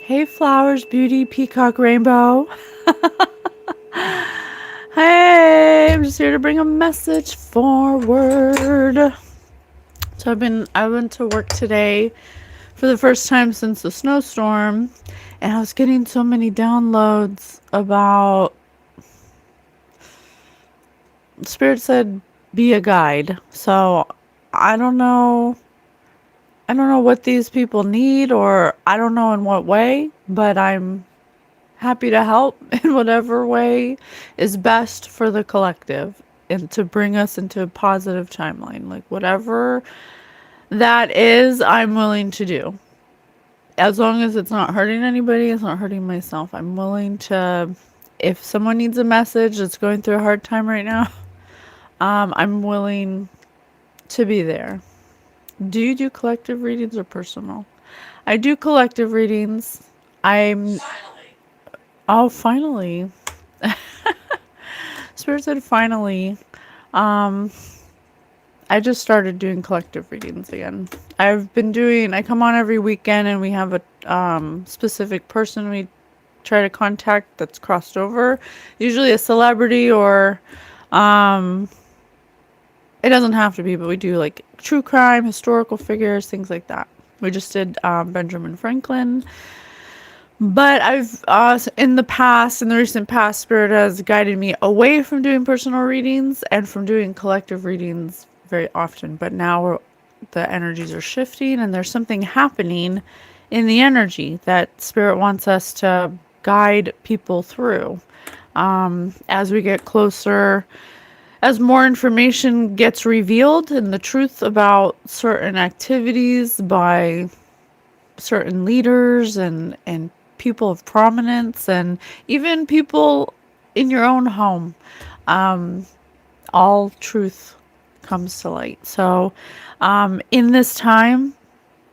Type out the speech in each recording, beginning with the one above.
Hey, Flowers, Beauty, Peacock, Rainbow. Hey, I'm just here to bring a message forward. So I went to work today for the first time since the snowstorm, and I was getting so many downloads about Spirit said be a guide. So I don't know. I don't know what these people need, or I don't know in what way, but I'm happy to help in whatever way is best for the collective and to bring us into a positive timeline. Like whatever that is, I'm willing to do. As long as it's not hurting anybody, it's not hurting myself. I'm willing to, if someone needs a message that's going through a hard time right now, I'm willing to be there. Do you do collective readings or personal? I do collective readings. I'm, oh, finally. Spirit said finally. Um, I just started doing collective readings again. I come on every weekend and we have a specific person we try to contact that's crossed over. Usually a celebrity or it doesn't have to be, but we do like true crime, historical figures, things like that. We just did Benjamin Franklin. But in the recent past, Spirit has guided me away from doing personal readings and from doing collective readings very often. But now the energies are shifting and there's something happening in the energy that Spirit wants us to guide people through. As we get closer, as more information gets revealed and the truth about certain activities by certain leaders and people of prominence and even people in your own home, all truth comes to light. So in this time,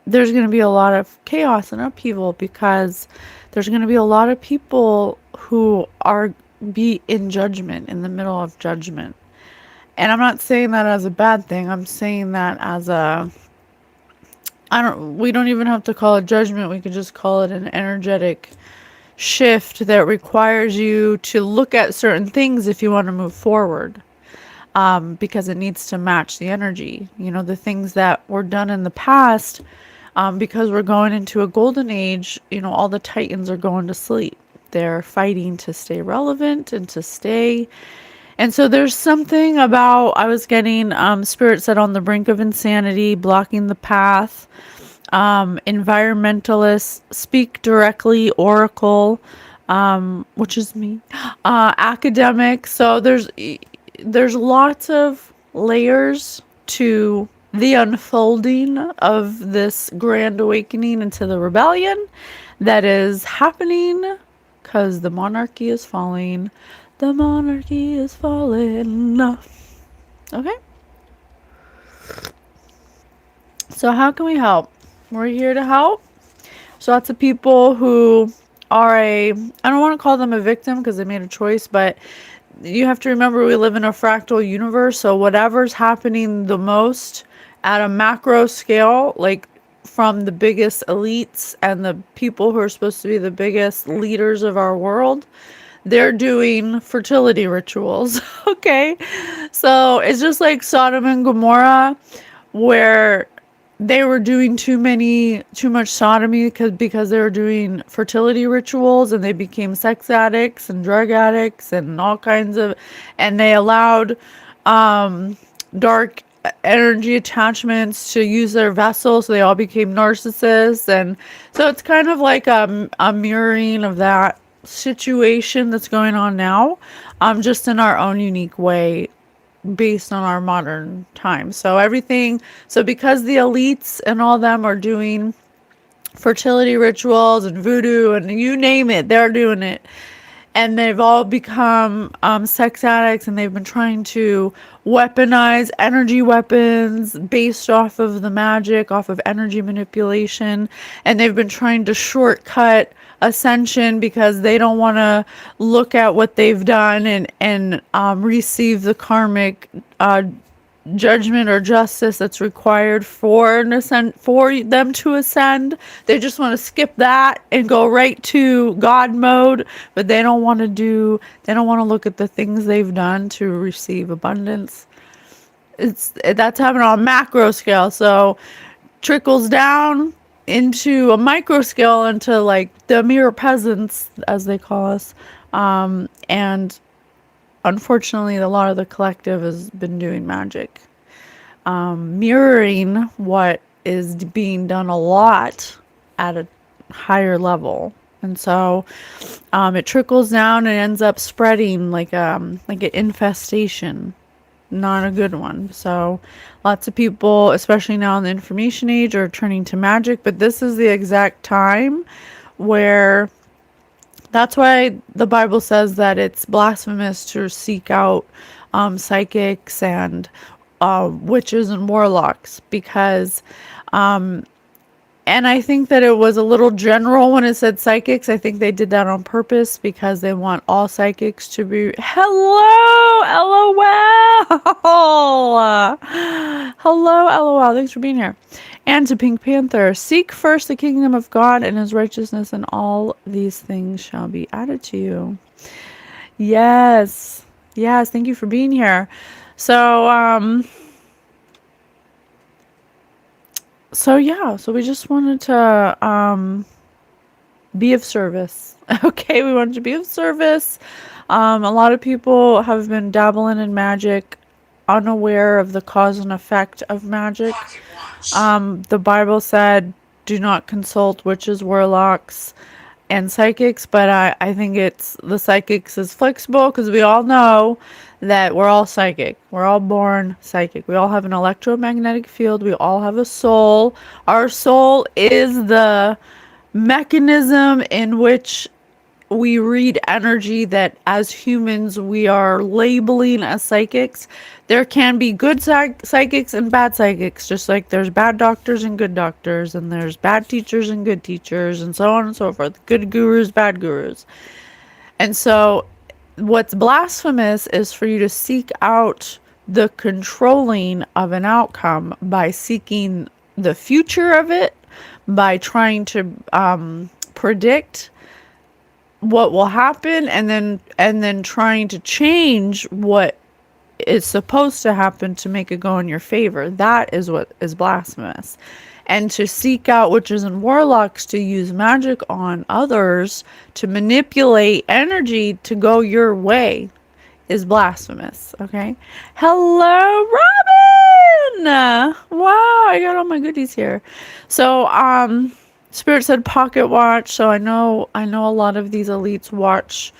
there's going to be a lot of chaos and upheaval because there's going to be a lot of people who are be in judgment, in the middle of judgment. And I'm not saying that as a bad thing. I'm saying that as we don't even have to call it judgment. We could just call it an energetic shift that requires you to look at certain things if you want to move forward. Because it needs to match the energy. You know, the things that were done in the past, because we're going into a golden age, you know, all the titans are going to sleep. They're fighting to stay relevant and to stay. And so there's something about, I was getting, Spirit said on the brink of insanity, blocking the path, environmentalists, speak directly, oracle, which is me, academic. So there's lots of layers to the unfolding of this grand awakening into the rebellion that is happening because the monarchy is falling. The monarchy is falling. Okay? So how can we help? We're here to help. So lots of people who are I don't want to call them a victim because they made a choice, but you have to remember we live in a fractal universe. So whatever's happening the most at a macro scale, like from the biggest elites and the people who are supposed to be the biggest leaders of our world, they're doing fertility rituals. Okay. So it's just like Sodom and Gomorrah, where they were doing too much sodomy because they were doing fertility rituals and they became sex addicts and drug addicts and all kinds of, and they allowed dark energy attachments to use their vessel, so they all became narcissists. And so it's kind of like a mirroring of that situation that's going on now, just in our own unique way based on our modern times. So because the elites and all them are doing fertility rituals and voodoo and you name it, they're doing it. And they've all become sex addicts, and they've been trying to weaponize energy weapons based off of the magic, off of energy manipulation. And they've been trying to shortcut ascension because they don't want to look at what they've done and receive the karmic judgment or justice that's required for for them to ascend. They just want to skip that and go right to God mode, but they don't want to look at the things they've done to receive abundance. That's happening on a macro scale, so trickles down into a micro scale, into like the mere peasants, as they call us. And unfortunately, a lot of the collective has been doing magic, mirroring what is being done a lot at a higher level. And so it trickles down and ends up spreading like an infestation. Not a good one. So lots of people, especially now in the information age, are turning to magic. But this is the exact time where, that's why the Bible says that it's blasphemous to seek out psychics and witches and warlocks, because and I think that it was a little general when it said psychics. I think they did that on purpose because they want all psychics to be, hello, LOL. Hello, LOL. Thanks for being here. And to Pink Panther, seek first the kingdom of God and his righteousness, and all these things shall be added to you. Yes. Yes. Thank you for being here. So yeah, so we just wanted to be of service. Okay, we wanted to be of service. A lot of people have been dabbling in magic, unaware of the cause and effect of magic. The Bible said, do not consult witches, warlocks, and psychics, but I think it's the psychics is flexible, because we all know that we're all psychic. We're all born psychic. We all have an electromagnetic field. We all have a soul. Our soul is the mechanism in which we read energy that as humans we are labeling as psychics. There can be good psychics and bad psychics, just like there's bad doctors and good doctors, and there's bad teachers and good teachers, and so on and so forth. Good gurus, bad gurus. And so what's blasphemous is for you to seek out the controlling of an outcome by seeking the future of it, by trying to predict what will happen, and then trying to change what is supposed to happen to make it go in your favor. That is what is blasphemous. And to seek out witches and warlocks to use magic on others to manipulate energy to go your way is blasphemous. Okay. Hello, Robin. Wow, I got all my goodies here. So Spirit said pocket watch, so I know a lot of these elites watch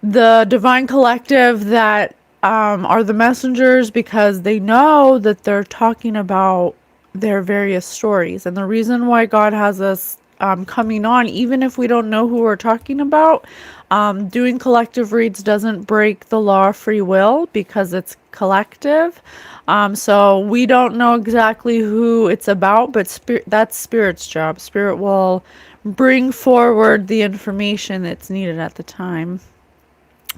the divine collective that are the messengers, because they know that they're talking about their various stories. And the reason why God has us coming on, even if we don't know who we're talking about, doing collective reads doesn't break the law of free will, because it's collective. So we don't know exactly who it's about, but that's Spirit's job. Spirit will bring forward the information that's needed at the time.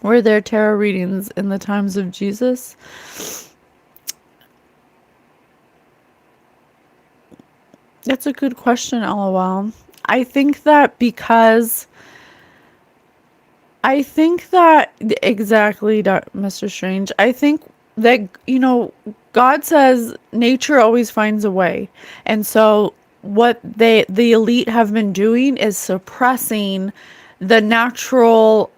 Were there tarot readings in the times of Jesus? That's a good question, LOL. I think that exactly, Mr. Strange. I think that, God says nature always finds a way. And so what the elite have been doing is suppressing the natural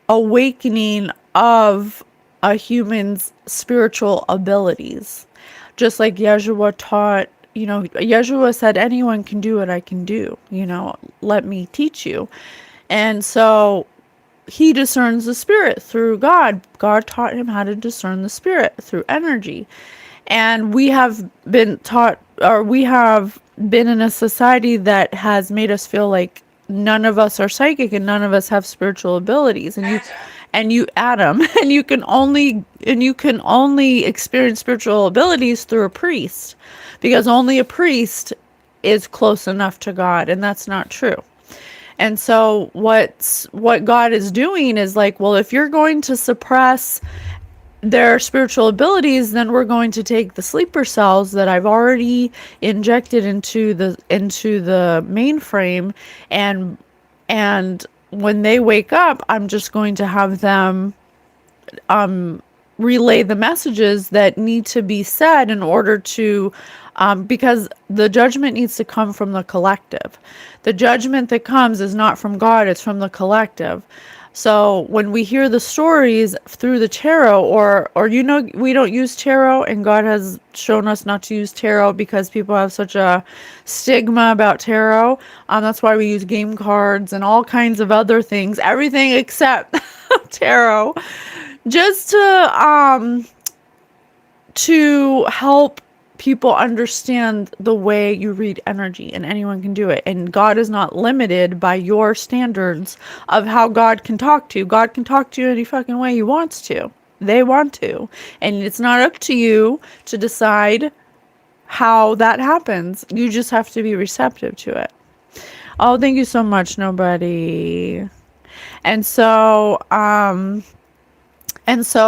awakening of a human's spiritual abilities. Just like Yeshua taught, Yeshua said, anyone can do what I can do, let me teach you. And so he discerns the spirit through God. God taught him how to discern the spirit through energy. And we have been taught, or we have been in a society that has made us feel like none of us are psychic and none of us have spiritual abilities. And you Adam, and you can only experience spiritual abilities through a priest, because only a priest is close enough to God, and that's not true. And so what God is doing is like, well, if you're going to suppress their spiritual abilities, then we're going to take the sleeper cells that I've already injected into the mainframe, and when they wake up, I'm just going to have them relay the messages that need to be said in order to, because the judgment needs to come from the collective. The judgment that comes is not from God, it's from the collective. So when we hear the stories through the tarot, or we don't use tarot, and God has shown us not to use tarot because people have such a stigma about tarot. That's why we use game cards and all kinds of other things, everything except tarot, just to help people understand the way you read energy, and anyone can do it. And God is not limited by your standards of how God can talk to you. God can talk to you any fucking way he wants to. They want to. And it's not up to you to decide how that happens. You just have to be receptive to it. Oh, thank you so much, nobody. And so,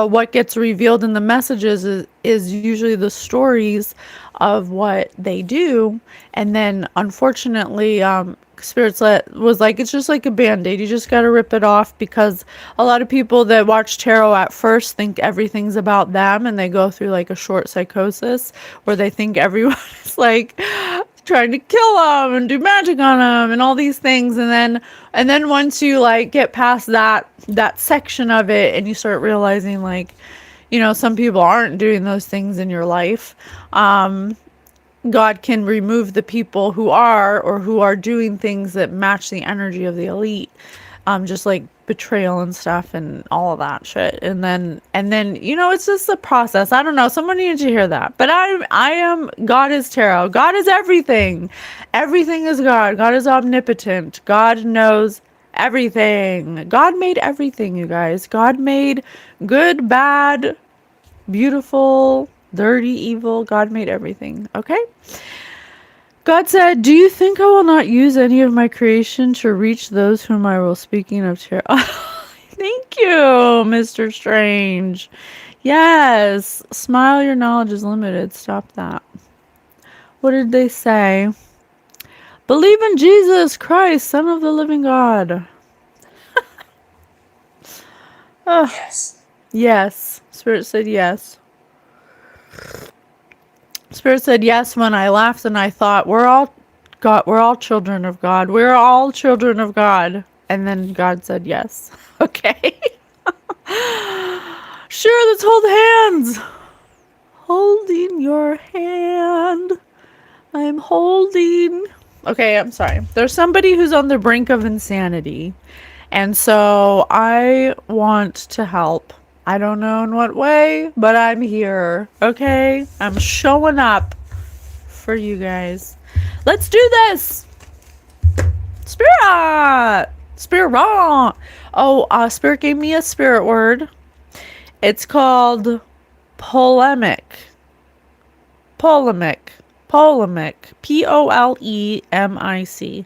what gets revealed in the messages is usually the stories of what they do. And then, unfortunately, Spirits was like, it's just like a Band-Aid. You just got to rip it off, because a lot of people that watch tarot at first think everything's about them, and they go through like a short psychosis where they think everyone is like trying to kill them and do magic on them and all these things. And then once you like get past that section of it, and you start realizing, like, some people aren't doing those things in your life, God can remove the people who are doing things that match the energy of the elite, just like betrayal and stuff and all of that shit. And then it's just a process. I don't know, someone needed to hear that. But I am God is tarot. God is everything. Everything is God. God is omnipotent. God knows everything. God made everything, you guys. God made good, bad, beautiful, dirty, evil. God made everything. Okay? God said, "Do you think I will not use any of my creation to reach those whom I will?" Speaking of tarot. Thank you, Mr. Strange. Yes. Smile, your knowledge is limited. Stop that. What did they say? Believe in Jesus Christ, Son of the living God. Yes. Yes. Spirit said yes. Spirit said yes when I laughed and I thought, we're all children of God. We're all children of God. And then God said yes. Okay. Sure, let's hold hands. Holding your hand. I'm holding. Okay, I'm sorry. There's somebody who's on the brink of insanity. And so I want to help. I don't know in what way, but I'm here. Okay? I'm showing up for you guys. Let's do this. Spirit. Spirit. Oh, Spirit gave me a spirit word. It's called polemic. Polemic. Polemic. Polemic.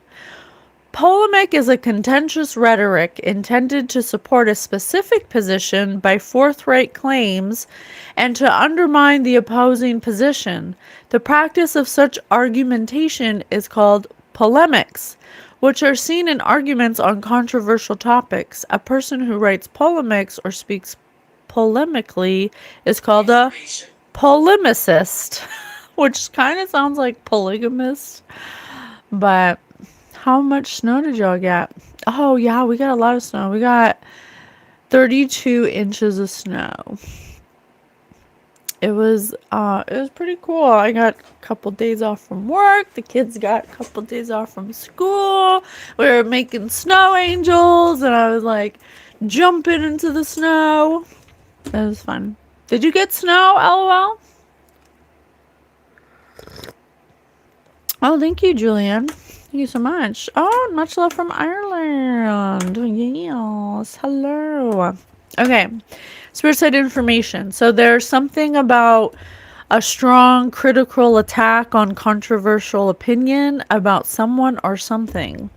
Polemic is a contentious rhetoric intended to support a specific position by forthright claims and to undermine the opposing position. The practice of such argumentation is called polemics, which are seen in arguments on controversial topics. A person who writes polemics or speaks polemically is called a polemicist, which kind of sounds like polygamist, but how much snow did y'all get? Oh, yeah, we got a lot of snow. We got 32 inches of snow. It was pretty cool. I got a couple days off from work. The kids got a couple days off from school. We were making snow angels, and I was like jumping into the snow. It was fun. Did you get snow, LOL? Oh, thank you, Julian. Thank you so much. Oh, much love from Ireland. Yes. Hello. Okay. Spirit side information. So there's something about a strong critical attack on controversial opinion about someone or something.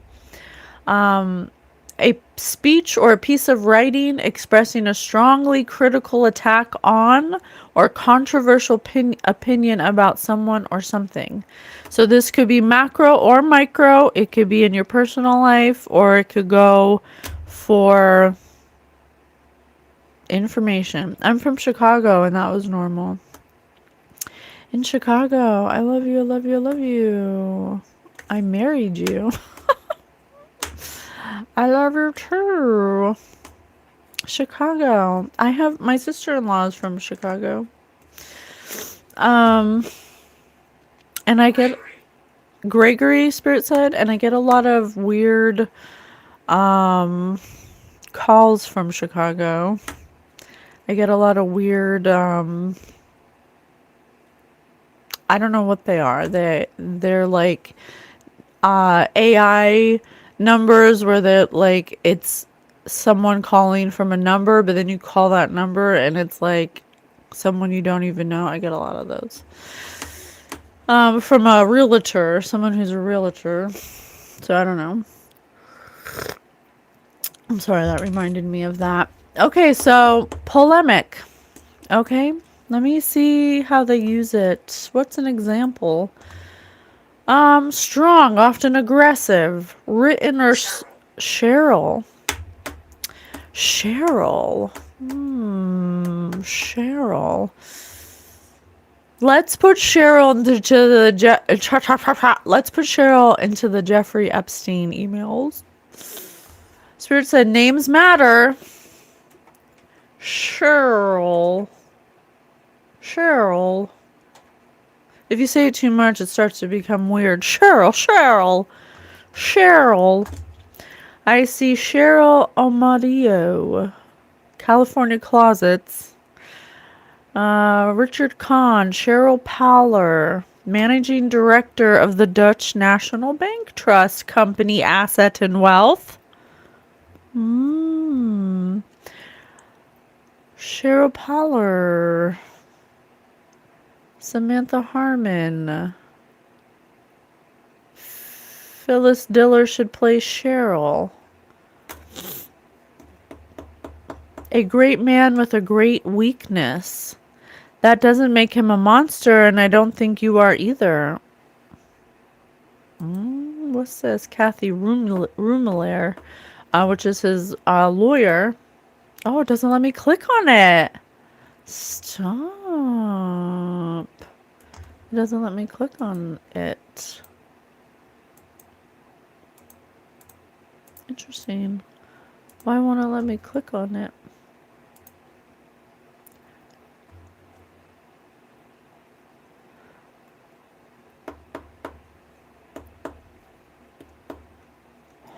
a speech or a piece of writing expressing a strongly critical attack on or controversial opinion about someone or something. So this could be macro or micro. It could be in your personal life, or it could go for information. I'm from Chicago, and that was normal. In Chicago, I love you, I love you, I love you. I married you. I love you too. Chicago. I have my sister-in-law is from Chicago. And I get Gregory Spirit said, and I get a lot of weird calls from Chicago. I get a lot of weird I don't know what they are. They're like AI numbers where they're like it's someone calling from a number, but then you call that number and it's like someone you don't even know. I get a lot of those. From a realtor, someone who's a realtor. So I don't know. I'm sorry, that reminded me of that. Okay, so polemic. Okay, let me see how they use it. What's an example? Strong, often aggressive, written or Cheryl. Cheryl. Cheryl. Let's put Cheryl into the let's put Cheryl into the Jeffrey Epstein emails. Spirit said names matter. Cheryl. Cheryl. If you say it too much, it starts to become weird. Cheryl, Cheryl, Cheryl. I see Cheryl Amadio, California Closets. Richard Kahn, Cheryl Powler, Managing Director of the Dutch National Bank Trust Company Asset and Wealth. Cheryl Powler. Samantha Harmon. Phyllis Diller should play Cheryl. A great man with a great weakness. That doesn't make him a monster, and I don't think you are either. What's this? Kathy Rumelair, which is his lawyer. Oh, it doesn't let me click on it. Stop. It doesn't let me click on it. Interesting. Why won't it let me click on it?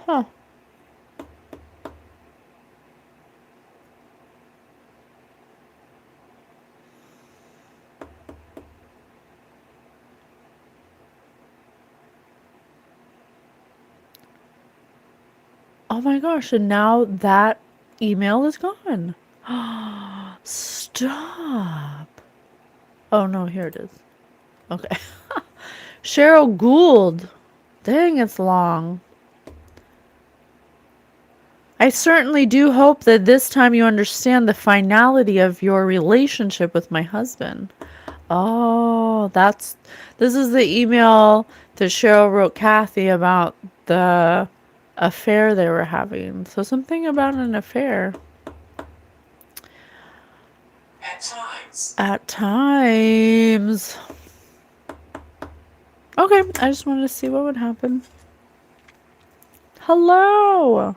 Huh. Oh my gosh, and now that email is gone. Stop. Oh no, here it is. Okay. Cheryl Gould. Dang, it's long. I certainly do hope that this time you understand the finality of your relationship with my husband. Oh, this is the email that Cheryl wrote Kathy about the affair they were having. So something about an affair. At times. At times. Okay, I just wanted to see what would happen. Hello.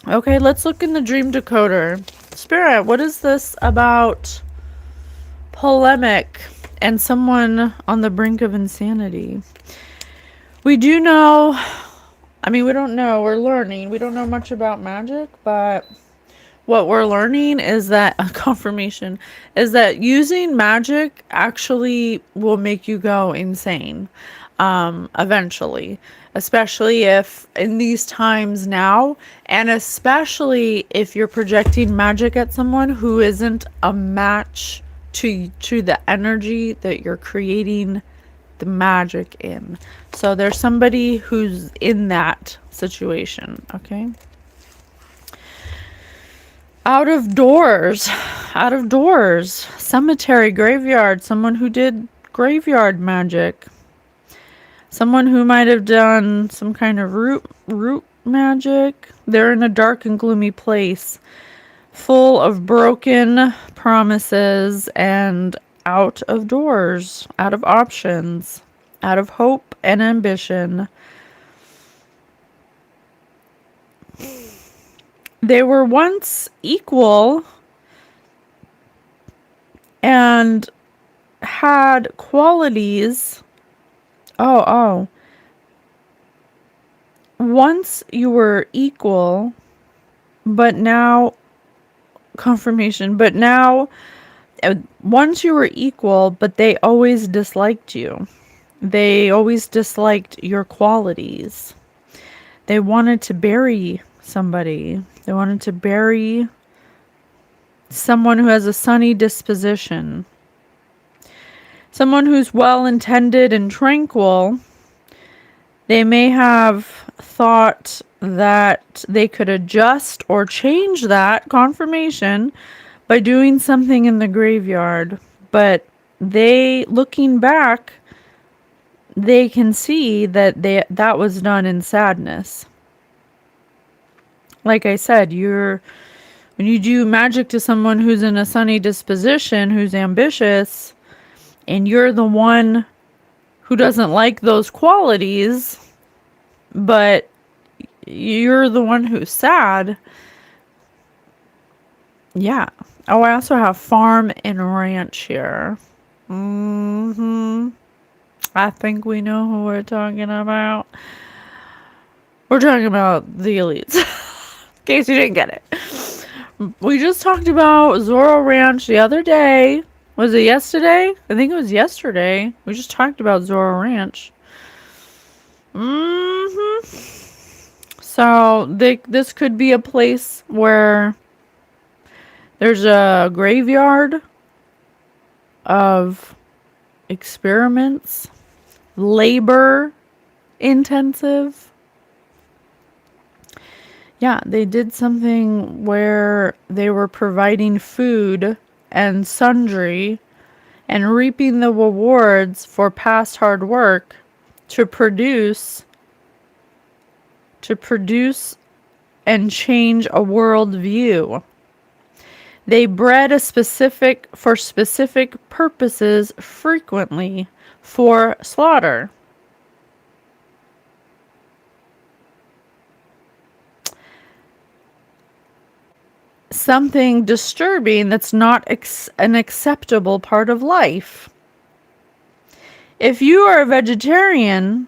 Okay, let's look in the dream decoder. Spirit, what is this about polemic and someone on the brink of insanity? We do know, I mean, we don't know, we're learning. We don't know much about magic, but what we're learning is that a confirmation is that using magic actually will make you go insane eventually, especially if in these times now, and especially if you're projecting magic at someone who isn't a match to the energy that you're creating the magic in. So there's somebody who's in that situation, okay? Out of doors, cemetery, graveyard, someone who did graveyard magic. Someone who might have done some kind of root magic. They're in a dark and gloomy place, full of broken promises and out of doors, out of options, out of hope and ambition. They were once equal and had qualities. Once you were equal, but now, confirmation, but now, once you were equal, but they always disliked you. They always disliked your qualities. They wanted to bury somebody. They wanted to bury someone who has a sunny disposition. Someone who's well-intended and tranquil. They may have thought that they could adjust or change that, confirmation, by doing something in the graveyard. But they, looking back, they can see that that was done in sadness. Like I said, when you do magic to someone who's in a sunny disposition, who's ambitious, and you're the one who doesn't like those qualities, but you're the one who's sad. Yeah. Oh, I also have farm and ranch here. I think we know who we're talking about. We're talking about the elites. In case you didn't get it. We just talked about Zorro Ranch the other day. Was it yesterday? I think it was yesterday. We just talked about Zorro Ranch. So this could be a place where there's a graveyard of experiments, labor intensive. Yeah, they did something where they were providing food and sundry and reaping the rewards for past hard work to produce and change a worldview. They bred for specific purposes, frequently for slaughter. Something disturbing that's not an acceptable part of life. If you are a vegetarian,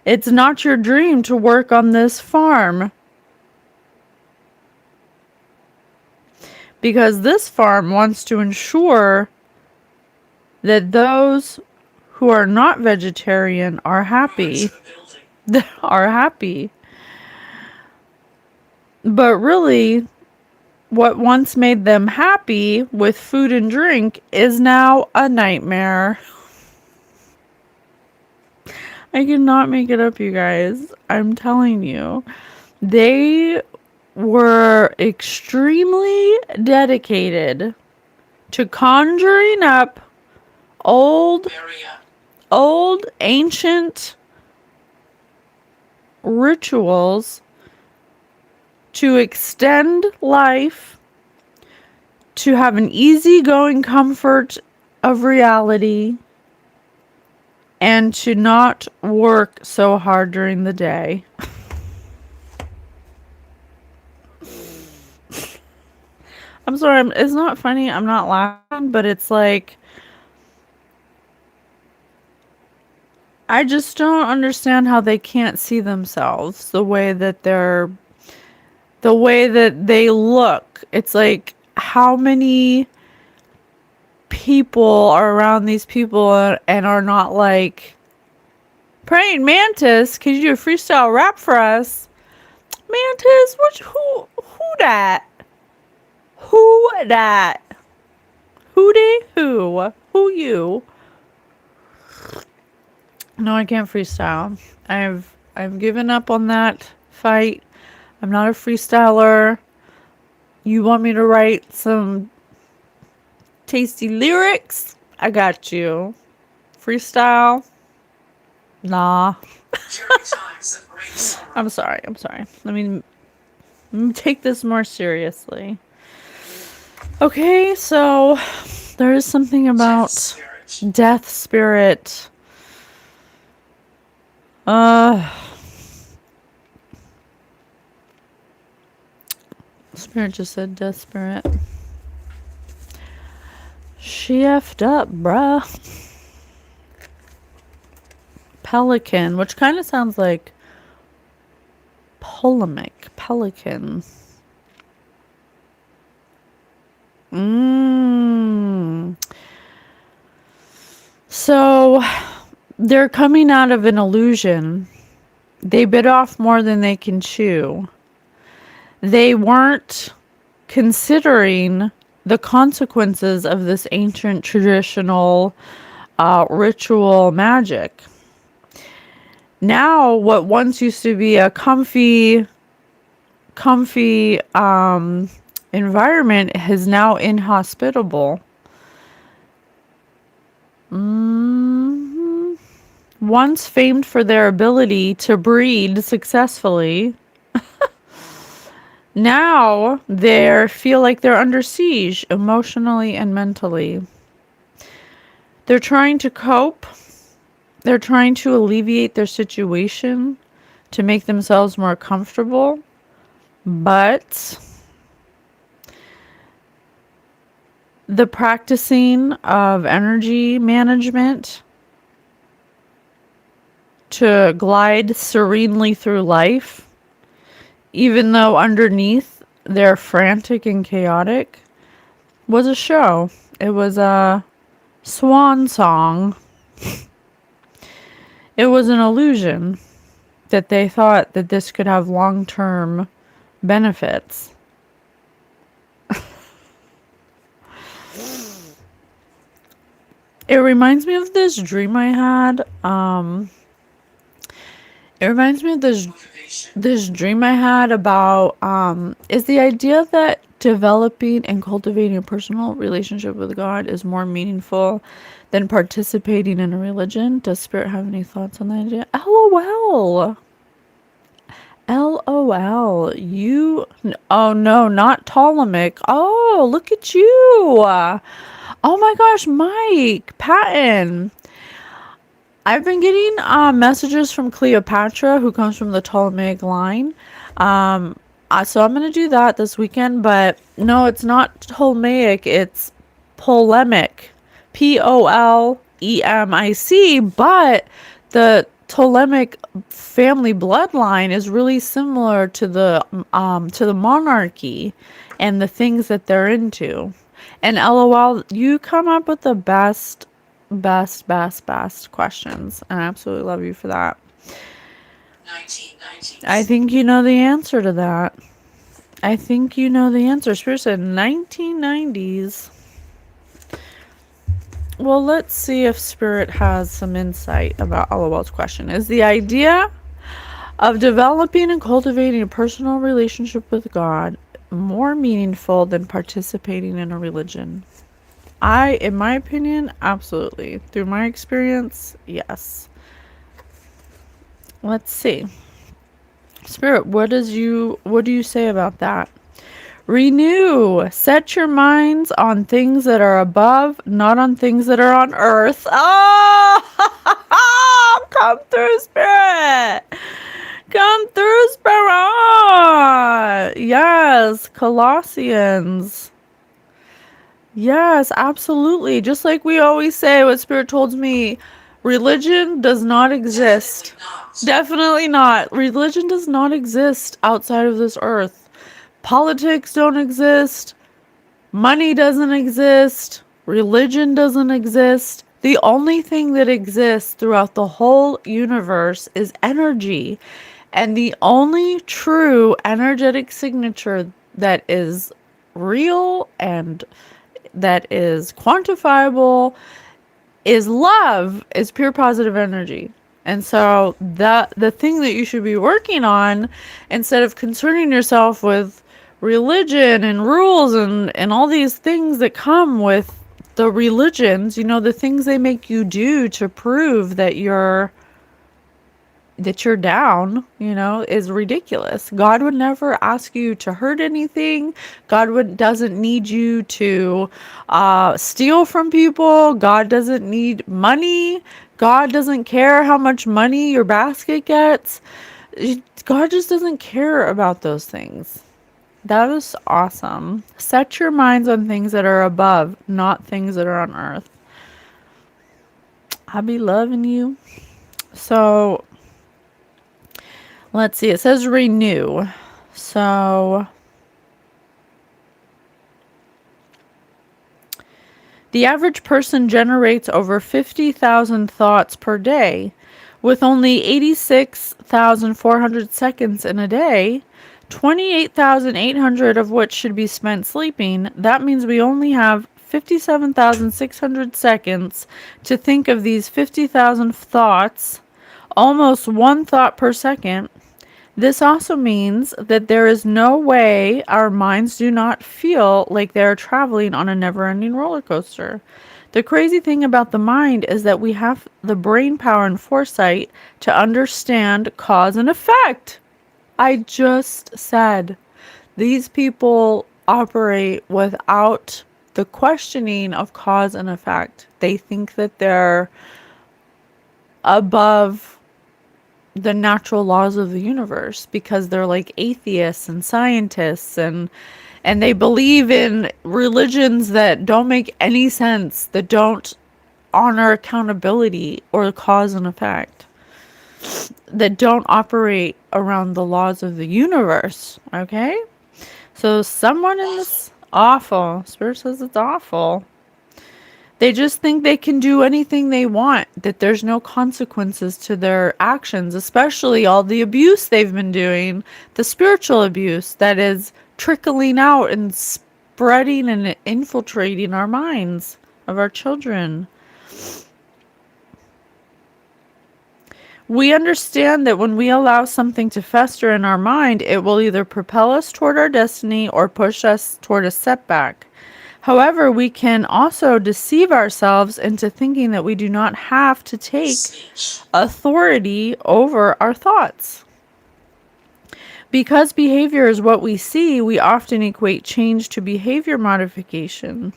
it's not your dream to work on this farm. Because this farm wants to ensure that those who are not vegetarian are happy. Are happy. But really, what once made them happy with food and drink is now a nightmare. I cannot make it up, you guys. I'm telling you. They were extremely dedicated to conjuring up old ancient rituals to extend life, to have an easygoing comfort of reality, and to not work so hard during the day. I'm sorry, it's not funny, I'm not laughing, but it's like, I just don't understand how they can't see themselves the way that they look. It's like, how many people are around these people and are not like, Praying Mantis, can you do a freestyle rap for us? Mantis, who that? Who that? Who dey who? Who you? No, I can't freestyle. I've given up on that fight. I'm not a freestyler. You want me to write some tasty lyrics? I got you. Freestyle? Nah. During times of great sorrow. I'm sorry. Let me take this more seriously. Okay, so there is something about Spirit. death spirit. Spirit just said death spirit. She effed up, bruh. Pelican, which kind of sounds like polemic. Pelican. So they're coming out of an illusion. They bit off more than they can chew. They weren't considering the consequences of this ancient traditional ritual magic. Now, what once used to be a comfy environment is now inhospitable. Once famed for their ability to breed successfully, now they feel like they're under siege emotionally and mentally. They're trying to cope. They're trying to alleviate their situation to make themselves more comfortable. But the practicing of energy management to glide serenely through life, even though underneath they're frantic and chaotic, was a show. It was a swan song. It was an illusion that they thought that this could have long-term benefits. It reminds me of this dream I had. It reminds me of this dream I had about is the idea that developing and cultivating a personal relationship with God is more meaningful than participating in a religion. Does Spirit have any thoughts on that idea? LOL. LOL. You. Oh no, not polemic. Oh, look at you. Oh my gosh, Mike Patton. I've been getting messages from Cleopatra, who comes from the Ptolemaic line. So I'm going to do that this weekend, but no, it's not Ptolemaic, it's polemic. Polemic, but the Ptolemaic family bloodline is really similar to the monarchy and the things that they're into. And LOL, you come up with the best questions. And I absolutely love you for that. 1990s. I think you know the answer to that. I think you know the answer. Spirit said 1990s. Well, let's see if Spirit has some insight about LOL's question. Is the idea of developing and cultivating a personal relationship with God more meaningful than participating in a religion? In my opinion, absolutely. Through my experience, yes. Let's see. Spirit, what do you say about that? Renew. Set your minds on things that are above, not on things that are on earth. Oh, come through, Spirit. Come through, Spirit. Yes, Colossians. Yes, absolutely. Just like we always say, what Spirit told me, religion does not exist. Definitely not. Religion does not exist outside of this earth. Politics don't exist. Money doesn't exist. Religion doesn't exist. The only thing that exists throughout the whole universe is energy. And the only true energetic signature that is real and that is quantifiable, is love, is pure positive energy. And so the thing that you should be working on, instead of concerning yourself with religion and rules and all these things that come with the religions, the things they make you do to prove that you're down, is ridiculous. God would never ask you to hurt anything. Doesn't need you to steal from people. God doesn't need money. God doesn't care how much money your basket gets. God just doesn't care about those things. That is awesome. Set your minds on things that are above, not things that are on earth. I be loving you. So let's see. It says renew. So the average person generates over 50,000 thoughts per day, with only 86,400 seconds in a day, 28,800 of which should be spent sleeping. That means we only have 57,600 seconds to think of these 50,000 thoughts, almost one thought per second. This also means that there is no way our minds do not feel like they're traveling on a never-ending roller coaster. The crazy thing about the mind is that we have the brain power and foresight to understand cause and effect. I just said these people operate without the questioning of cause and effect. They think that they're above the natural laws of the universe because they're like atheists and scientists, and they believe in religions that don't make any sense, that don't honor accountability or cause and effect, that don't operate around the laws of the universe. Okay? So someone in this awful, Spirit says it's awful. They just think they can do anything they want, that there's no consequences to their actions, especially all the abuse they've been doing, the spiritual abuse that is trickling out and spreading and infiltrating our minds of our children. We understand that when we allow something to fester in our mind, it will either propel us toward our destiny or push us toward a setback. However, we can also deceive ourselves into thinking that we do not have to take authority over our thoughts. Because behavior is what we see, we often equate change to behavior modification.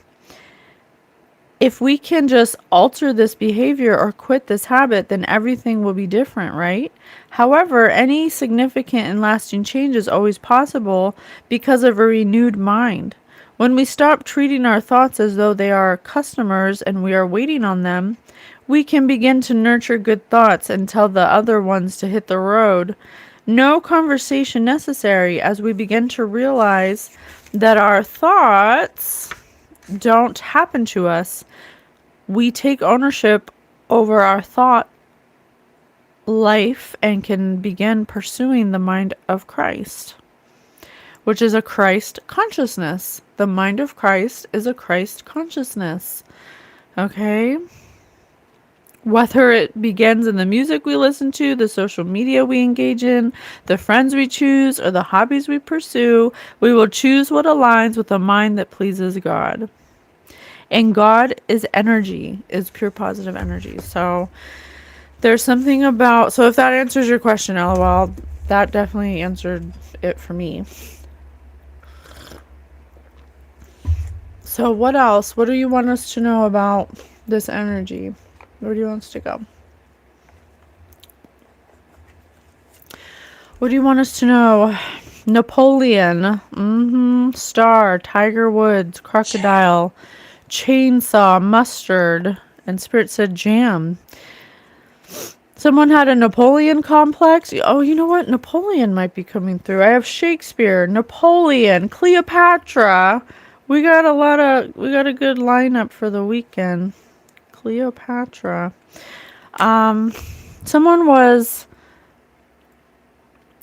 If we can just alter this behavior or quit this habit, then everything will be different, right? However, any significant and lasting change is always possible because of a renewed mind. When we stop treating our thoughts as though they are customers and we are waiting on them, we can begin to nurture good thoughts and tell the other ones to hit the road. No conversation necessary as we begin to realize that our thoughts don't happen to us. We take ownership over our thought life and can begin pursuing the mind of Christ, which is a Christ consciousness. The mind of Christ is a Christ consciousness. Okay? Whether it begins in the music we listen to, the social media we engage in, the friends we choose, or the hobbies we pursue, we will choose what aligns with a mind that pleases God. And God is energy, is pure positive energy. So there's something about, so if that answers your question, LOL, that definitely answered it for me. So what else? What do you want us to know about this energy? Where do you want us to go? What do you want us to know? Napoleon, star, Tiger Woods, crocodile, chainsaw, mustard, and Spirit said jam. Someone had a Napoleon complex. Oh, you know what? Napoleon might be coming through. I have Shakespeare, Napoleon, Cleopatra. We got a good lineup for the weekend. Cleopatra. Someone was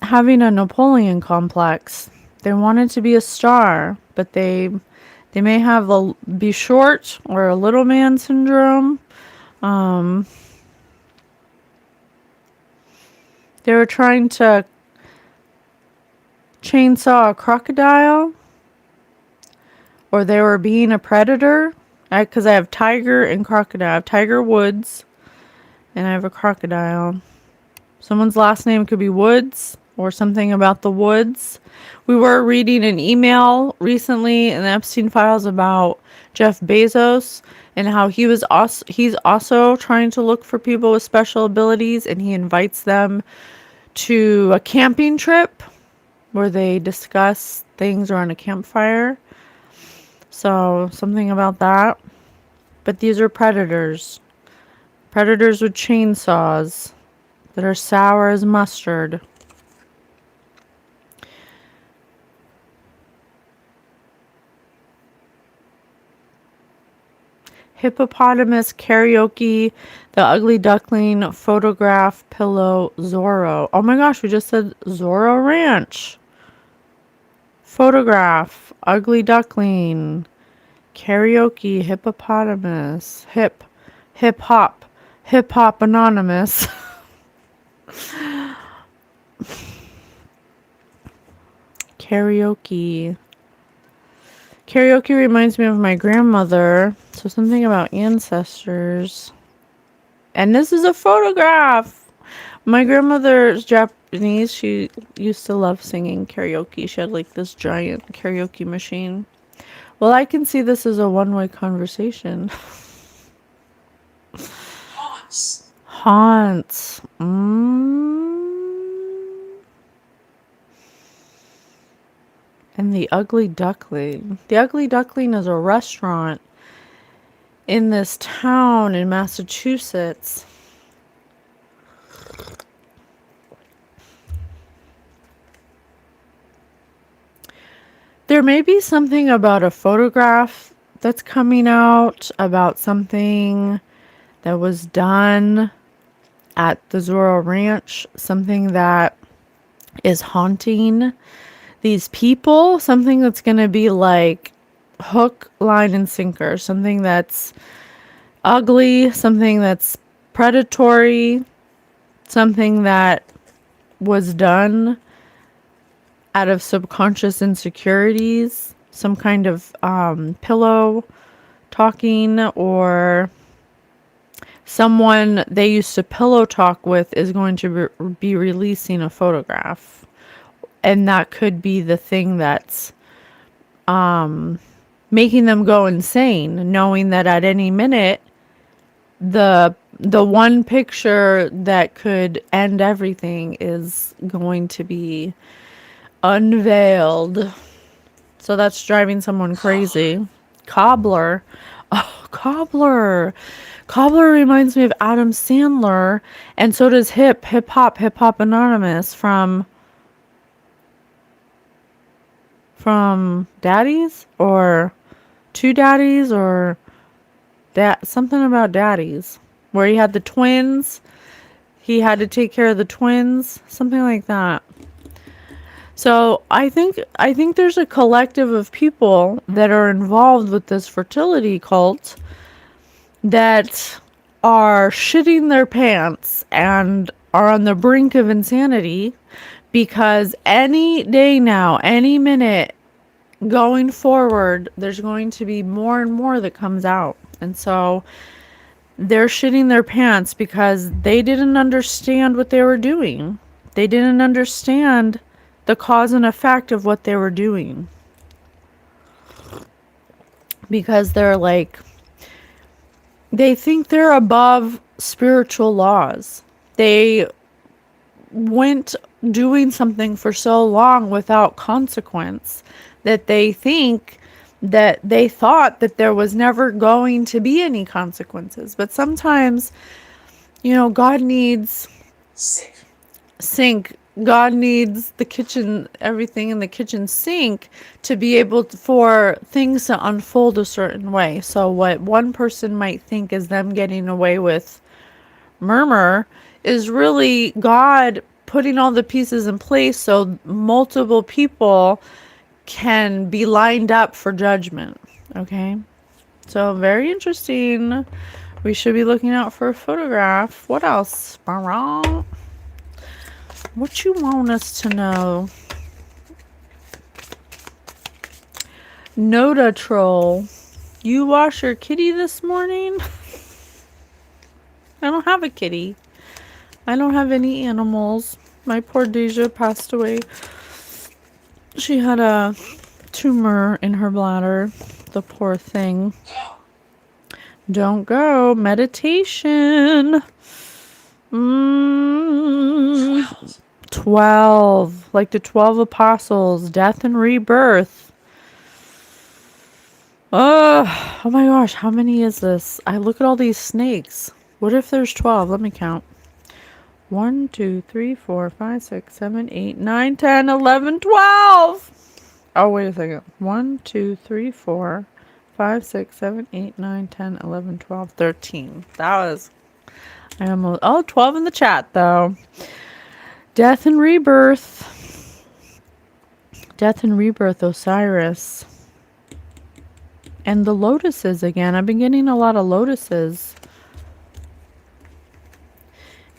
having a Napoleon complex. They wanted to be a star, but they They may have be short or a little man syndrome. They were trying to chainsaw a crocodile, or they were being a predator. Because I have tiger and crocodile. I have Tiger Woods, and I have a crocodile. Someone's last name could be Woods, or something about the woods. We were reading an email recently in the Epstein files about Jeff Bezos and how he's also trying to look for people with special abilities, and he invites them to a camping trip where they discuss things around a campfire. So something about that. But these are predators. Predators with chainsaws that are sour as mustard. Hippopotamus, karaoke, the ugly duckling, photograph, pillow, Zorro. Oh my gosh, we just said Zorro Ranch. Photograph, ugly duckling, karaoke, hippopotamus, hip hop anonymous. Karaoke. Karaoke reminds me of my grandmother. So something about ancestors. And this is a photograph. My grandmother's Japanese. She used to love singing karaoke. She had like this giant karaoke machine. Well, I can see this as a one-way conversation. Haunts. Haunts. And the Ugly Duckling. The Ugly Duckling is a restaurant in this town in Massachusetts. There may be something about a photograph that's coming out, about something that was done at the Zorro Ranch, something that is haunting these people, something that's going to be like hook, line, and sinker, something that's ugly, something that's predatory, something that was done out of subconscious insecurities, some kind of pillow talking, or someone they used to pillow talk with is going to be releasing a photograph. And that could be the thing that's making them go insane, knowing that at any minute the one picture that could end everything is going to be unveiled. So that's driving someone crazy. Cobbler. Oh, Cobbler. Cobbler reminds me of Adam Sandler, and so does Hip Hop Anonymous from Daddies, or Two Daddies, or that something about Daddies, where he had the twins. He had to take care of the twins, something like that. So I think there's a collective of people that are involved with this fertility cult that are shitting their pants and are on the brink of insanity, because any day now, any minute going forward, there's going to be more and more that comes out. And so they're shitting their pants because they didn't understand what they were doing. They didn't understand the cause and effect of what they were doing. Because they're like, they think they're above spiritual laws. They went doing something for so long without consequence that they thought that there was never going to be any consequences. But sometimes, God needs sink. God needs the kitchen, everything in the kitchen sink, to be able for things to unfold a certain way. So what one person might think is them getting away with murmur is really God putting all the pieces in place so multiple people can be lined up for judgment. Okay. So very interesting. We should be looking out for a photograph. What else? What you want us to know? Noda troll. You wash your kitty this morning? I don't have a kitty. I don't have any animals. My poor Deja passed away. She had a tumor in her bladder. The poor thing. Don't go. Meditation. 12. Like the 12 apostles. Death and rebirth. Oh my gosh. How many is this? I look at all these snakes. What if there's 12? Let me count. 1, 2, 3, 4, 5, 6, 7, 8, 9, 10, 11, 12. Oh, wait a second. 1, 2, 3, 4, 5, 6, 7, 8, 9, 10, 11, 12, 13. That was... I almost... Oh, 12 in the chat, though. Death and rebirth. Death and rebirth, Osiris. And the lotuses again. I've been getting a lot of lotuses.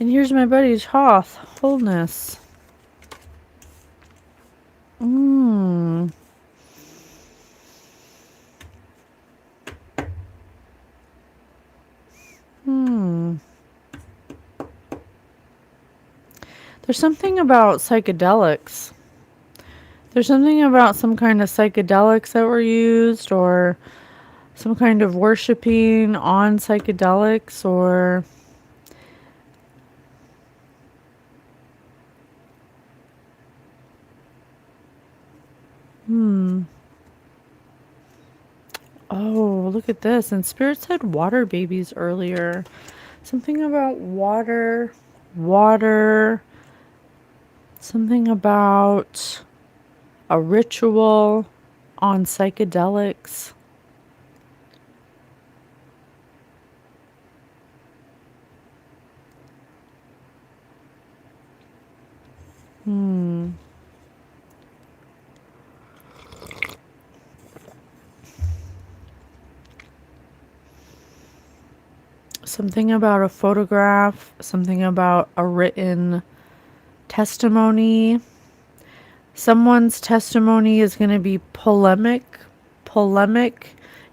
And here's my buddy's Hoth. Wholeness. There's something about psychedelics. There's something about some kind of psychedelics that were used, or some kind of worshiping on psychedelics, or... Oh, look at this. And Spirit said water babies earlier. Something about water. Something about a ritual on psychedelics. Something about a photograph, something about a written testimony. Someone's testimony is going to be polemic,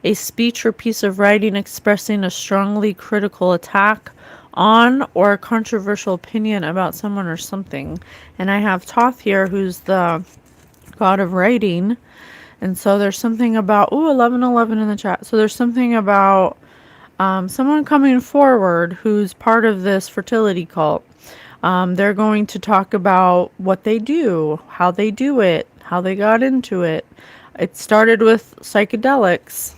a speech or piece of writing expressing a strongly critical attack on or a controversial opinion about someone or something. And I have Thoth here, who's the god of writing. And so there's something about, 1111 in the chat. So there's something about someone coming forward who's part of this fertility cult. They're going to talk about what they do, how they do it, how they got into it. It started with psychedelics.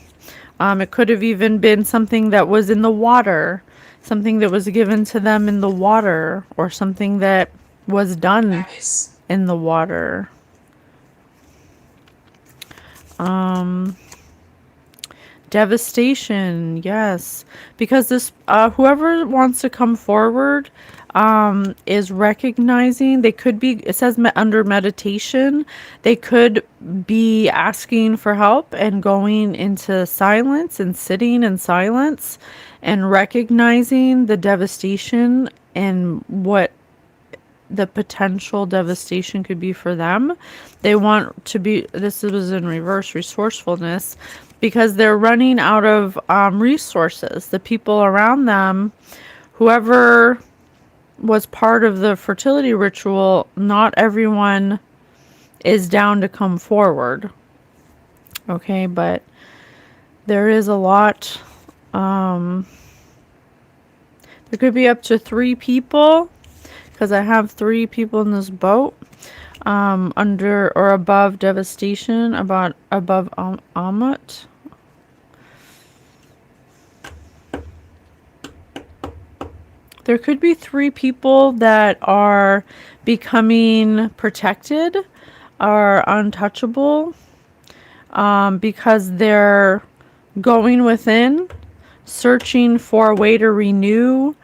It could have even been something that was in the water, something that was given to them in the water, or something that was done in the water. Devastation, yes, because this whoever wants to come forward is recognizing. They could be, it says under meditation, they could be asking for help and going into silence and sitting in silence and recognizing the devastation and what the potential devastation could be for them. They want to be, this was in reverse, resourcefulness, because they're running out of resources. The people around them, whoever was part of the fertility ritual, not everyone is down to come forward. Okay, but there is a lot. There could be up to 3 people, because I have 3 people in this boat. Under or above devastation, above Ammut. There could be 3 people that are becoming protected, are untouchable, because they're going within, searching for a way to renew,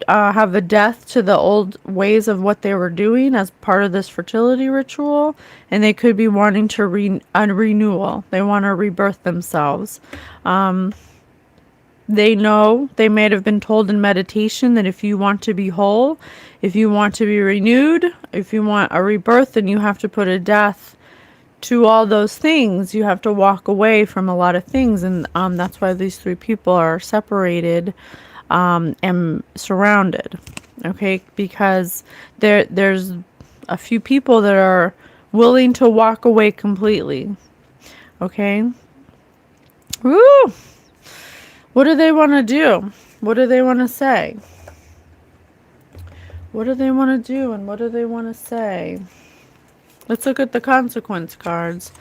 have a death to the old ways of what they were doing as part of this fertility ritual, and they could be wanting to a renewal. They want to rebirth themselves. They know, they may have been told in meditation that if you want to be whole, if you want to be renewed, if you want a rebirth, then you have to put a death to all those things. You have to walk away from a lot of things, and that's why these three people are separated and surrounded. Okay, because there's a few people that are willing to walk away completely. Okay. Woo! What do they want to do? What do they want to say? What do they want to do and what do they want to say? Let's look at the consequence cards.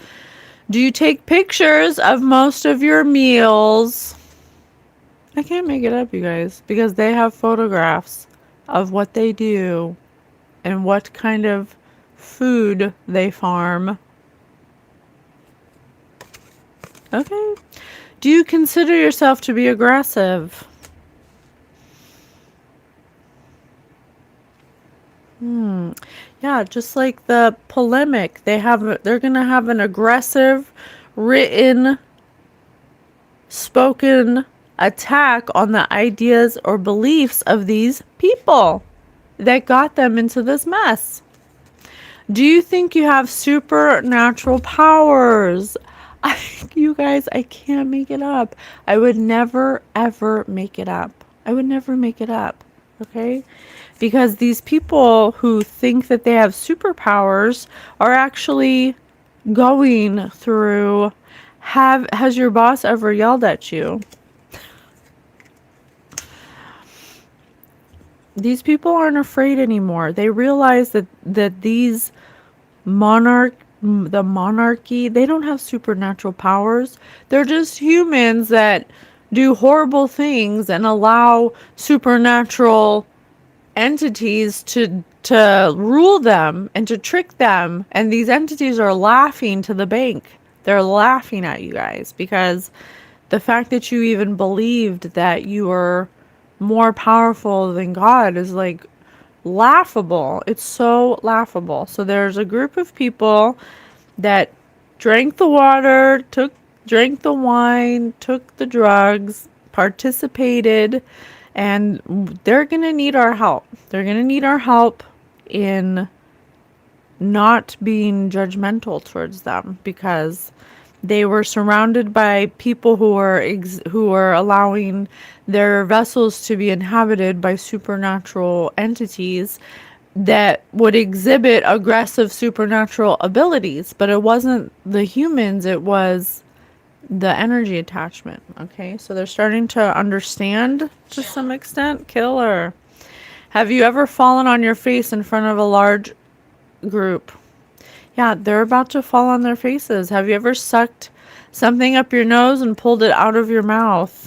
Do you take pictures of most of your meals? I can't make it up, you guys, because they have photographs of what they do and what kind of food they farm. Okay. Do you consider yourself to be aggressive? Yeah, just like the polemic, they're going to have an aggressive written spoken attack on the ideas or beliefs of these people that got them into this mess. Do you think you have supernatural powers? You guys, I can't make it up. I would never, ever make it up. I would never make it up. Okay? Because these people who think that they have superpowers are actually going through... Has your boss ever yelled at you? These people aren't afraid anymore. They realize that these the monarchy, they don't have supernatural powers. They're just humans that do horrible things and allow supernatural entities to rule them and to trick them. And these entities are laughing to the bank. They're laughing at you guys because the fact that you even believed that you were more powerful than God is like laughable. It's so laughable. So there's a group of people that drank the water, drank the wine, took the drugs, participated, and they're going to need our help. They're going to need our help in not being judgmental towards them because they were surrounded by people who were allowing their vessels to be inhabited by supernatural entities that would exhibit aggressive supernatural abilities. But it wasn't the humans, it was the energy attachment. Okay, so they're starting to understand to some extent. Killer. Have you ever fallen on your face in front of a large group? Yeah, they're about to fall on their faces. Have you ever sucked something up your nose and pulled it out of your mouth?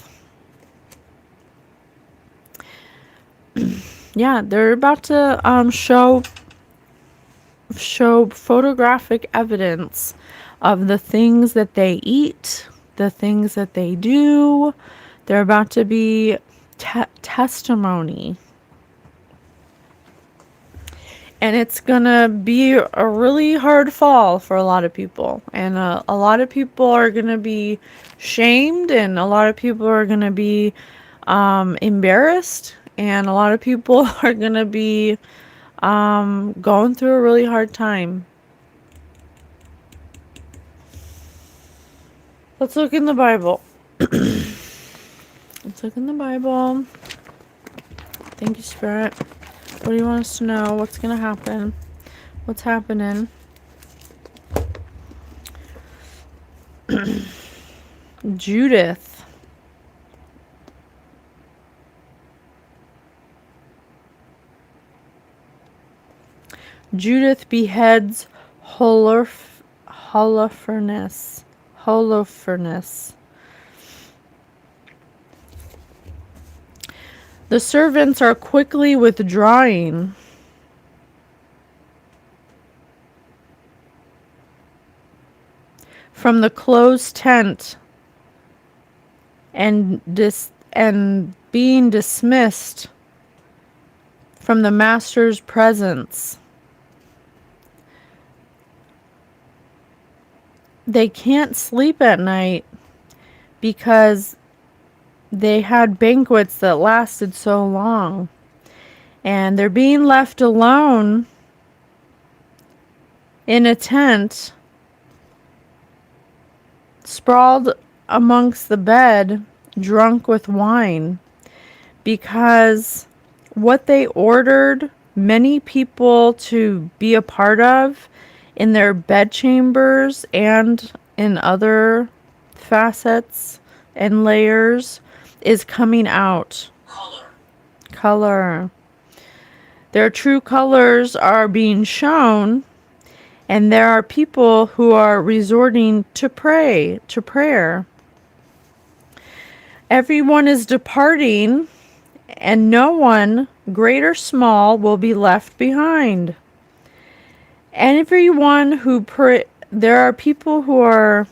Yeah, they're about to show photographic evidence of the things that they eat, the things that they do. They're about to be testimony. And it's going to be a really hard fall for a lot of people. And a lot of people are going to be shamed. And a lot of people are going to be embarrassed. And a lot of people are going to be going through a really hard time. Let's look in the Bible. Let's look in the Bible. Thank you, Spirit. What do you want us to know? What's going to happen? What's happening? Judith. Judith beheads Holofernes. The servants are quickly withdrawing. From the closed tent and being dismissed from the master's presence. They can't sleep at night because they had banquets that lasted so long. And they're being left alone in a tent, sprawled amongst the bed, drunk with wine, because what they ordered many people to be a part of in their bedchambers and in other facets and layers is coming out. Color. Their true colors are being shown, and there are people who are resorting to prayer. Everyone is departing, and no one, great or small, will be left behind. Everyone who there are people who are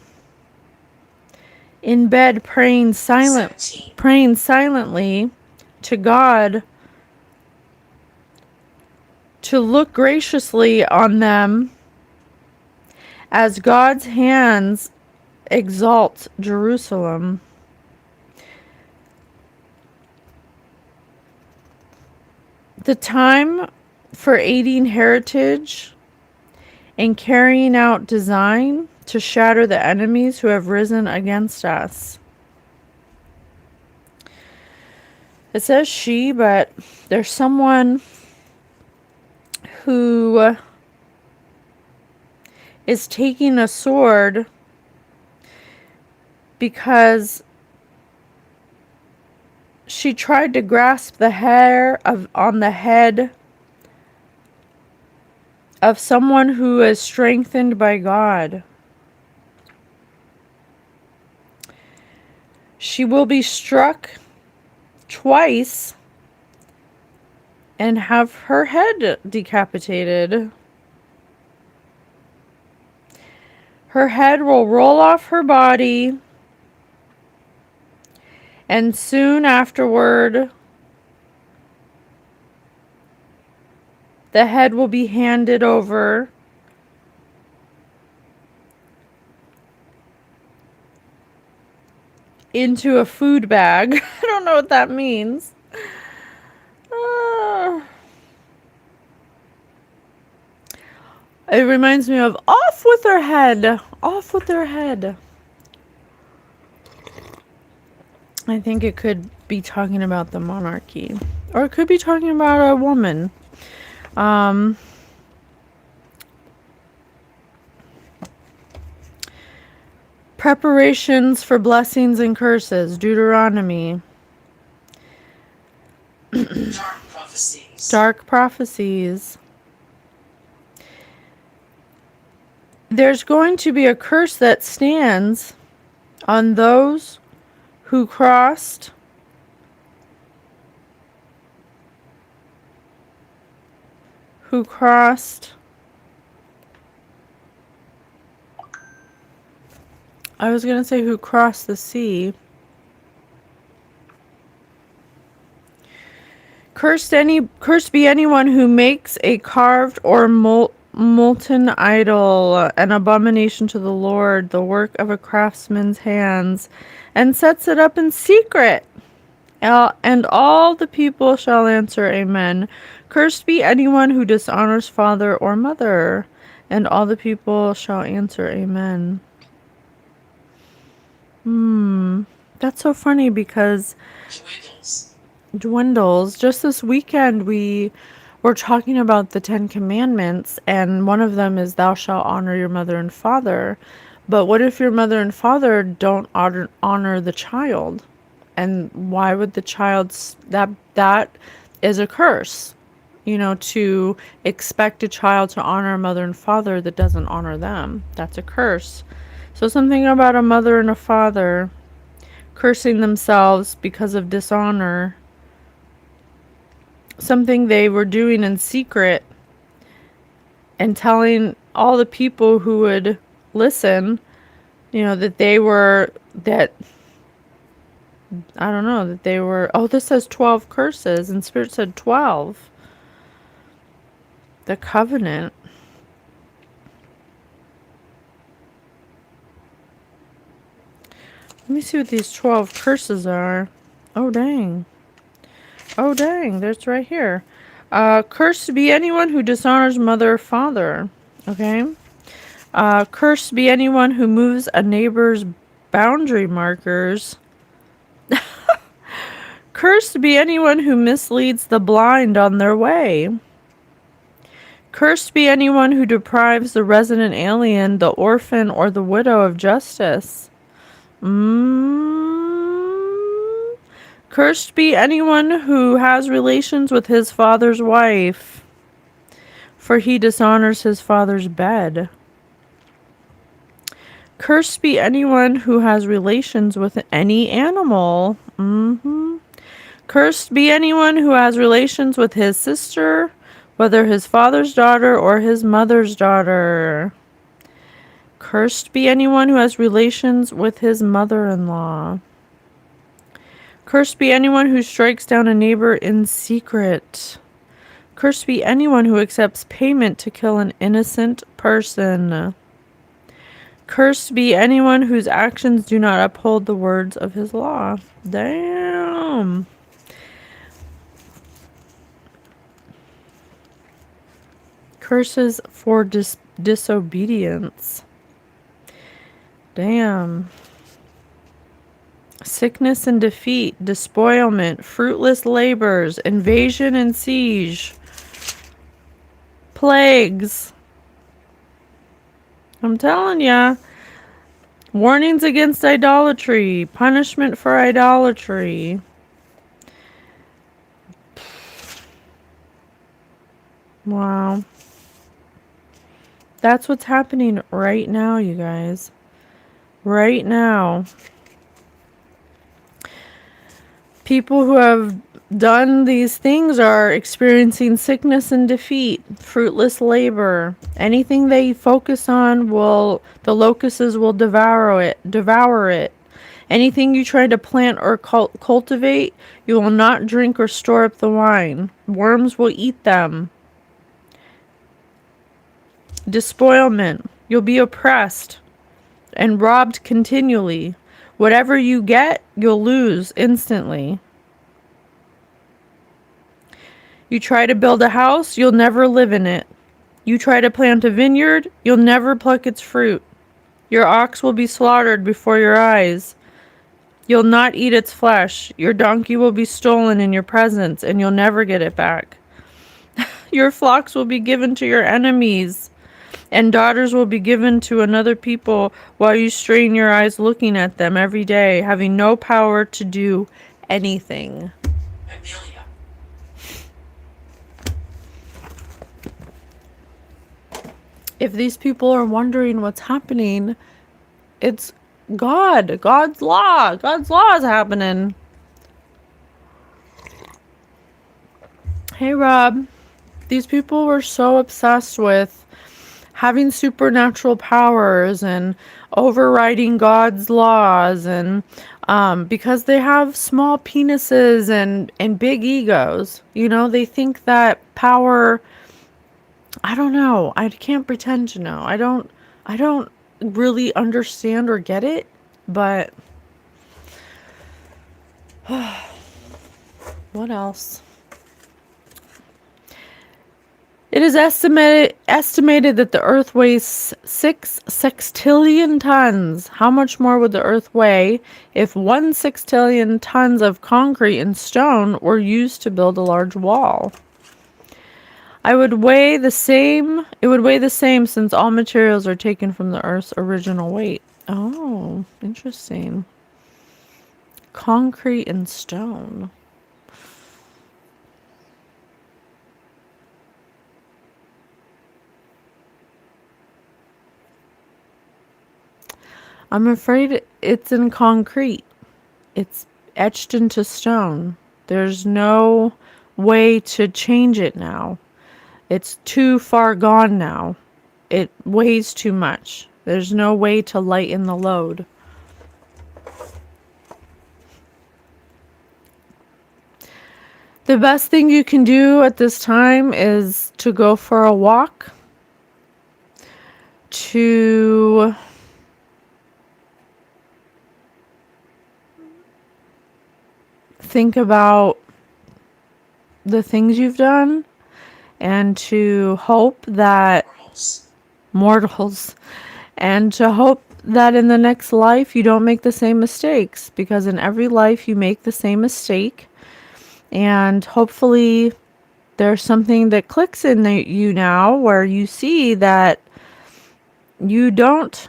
in bed praying silently to God to look graciously on them as God's hands exalt Jerusalem. The time for aiding heritage and carrying out design to shatter the enemies who have risen against us. It says she, but there's someone who is taking a sword because she tried to grasp the hair on the head of someone who is strengthened by God. She will be struck twice and have her head decapitated. Her head will roll off her body, and soon afterward, the head will be handed over into a food bag. I don't know what that means. It reminds me of off with her head. Off with her head. I think it could be talking about the monarchy. Or it could be talking about a woman. Preparations for blessings and curses. Deuteronomy. Dark prophecies. There's going to be a curse that stands on those who crossed I was going to say who crossed the sea. Cursed be anyone who makes a carved or molten idol, an abomination to the Lord, the work of a craftsman's hands, and sets it up in secret. And all the people shall answer, Amen. Cursed be anyone who dishonors father or mother, and all the people shall answer, Amen. That's so funny because dwindles. Just this weekend we were talking about the 10 Commandments, and one of them is thou shalt honor your mother and father. But what if your mother and father don't honor the child? And why would the child, that is a curse, to expect a child to honor a mother and father that doesn't honor them. That's a curse. So something about a mother and a father cursing themselves because of dishonor. Something they were doing in secret and telling all the people who would listen, that they were, this says 12 curses, and Spirit said 12. The covenant. Let me see what these 12 curses are. Oh, dang. Oh, dang. That's right here. Cursed be anyone who dishonors mother or father. Okay. Cursed be anyone who moves a neighbor's boundary markers. Cursed be anyone who misleads the blind on their way. Cursed be anyone who deprives the resident alien, the orphan, or the widow of justice. Cursed be anyone who has relations with his father's wife, for he dishonors his father's bed. Cursed be anyone who has relations with any animal. Cursed be anyone who has relations with his sister, whether his father's daughter or his mother's daughter. Cursed be anyone who has relations with his mother-in-law. Cursed be anyone who strikes down a neighbor in secret. Cursed be anyone who accepts payment to kill an innocent person. Cursed be anyone whose actions do not uphold the words of his law. Damn. Curses for disobedience. Damn. Sickness and defeat, despoilment, fruitless labors, invasion and siege, plagues. I'm telling ya. Warnings against idolatry, punishment for idolatry. Wow. That's what's happening right now, you guys. Right now. People who have done these things are experiencing sickness and defeat, fruitless labor. Anything they focus on the locusts will devour it. Anything you try to plant or cultivate, you will not drink or store up the wine. Worms will eat them. Despoilment. You'll be oppressed and robbed continually. Whatever you get, you'll lose instantly. You try to build a house, you'll never live in it. You try to plant a vineyard, you'll never pluck its fruit. Your ox will be slaughtered before your eyes. You'll not eat its flesh. Your donkey will be stolen in your presence, and you'll never get it back. Your flocks will be given to your enemies, and daughters will be given to another people while you strain your eyes looking at them every day, having no power to do anything. Amelia. If these people are wondering what's happening, it's God. God's law. God's law is happening. Hey, Rob. These people were so obsessed with having supernatural powers and overriding God's laws, and because they have small penises and big egos, you know, they think that power, I don't know, I can't pretend to know. I don't really understand or get it, but what else? It is estimated that the Earth weighs 6 sextillion tons. How much more would the Earth weigh if 1 sextillion tons of concrete and stone were used to build a large wall? It would weigh the same since all materials are taken from the Earth's original weight. Oh, interesting. Concrete and stone. I'm afraid it's in concrete. It's etched into stone. There's no way to change it now. It's too far gone now. It weighs too much. There's no way to lighten the load. The best thing you can do at this time is to go for a walk, to think about the things you've done, and to hope that mortals, mortals, and to hope that in the next life you don't make the same mistakes, because in every life you make the same mistake, and hopefully there's something that clicks in you now where you see that you don't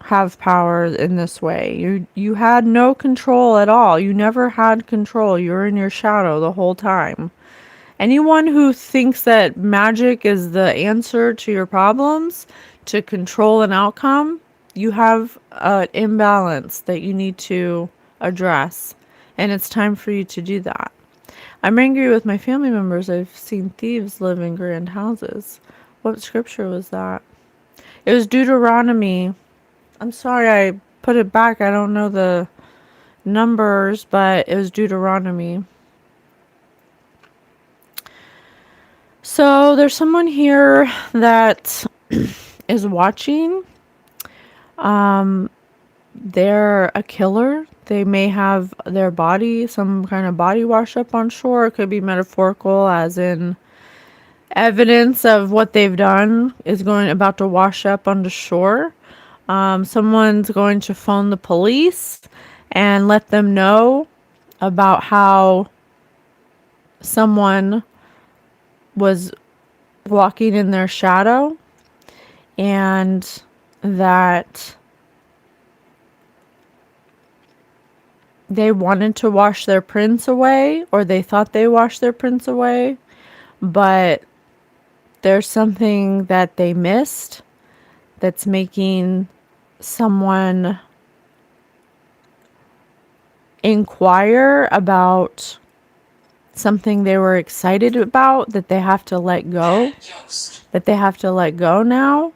have power in this way. You had no control at all. You never had control. You were in your shadow the whole time. Anyone who thinks that magic is the answer to your problems, to control an outcome, you have an imbalance that you need to address. And it's time for you to do that. I'm angry with my family members. I've seen thieves live in grand houses. What scripture was that? It was Deuteronomy. I'm sorry I put it back. I don't know the numbers, but it was Deuteronomy. So there's someone here that is watching. They're a killer. They may have their body, some kind of body wash up on shore. It could be metaphorical, as in evidence of what they've done is about to wash up on the shore. Someone's going to phone the police and let them know about how someone was walking in their shadow, and that they wanted to wash their prints away, or they thought they washed their prints away, but there's something that they missed that's making someone inquire about something they were excited about that they have to let go, that they have to let go now.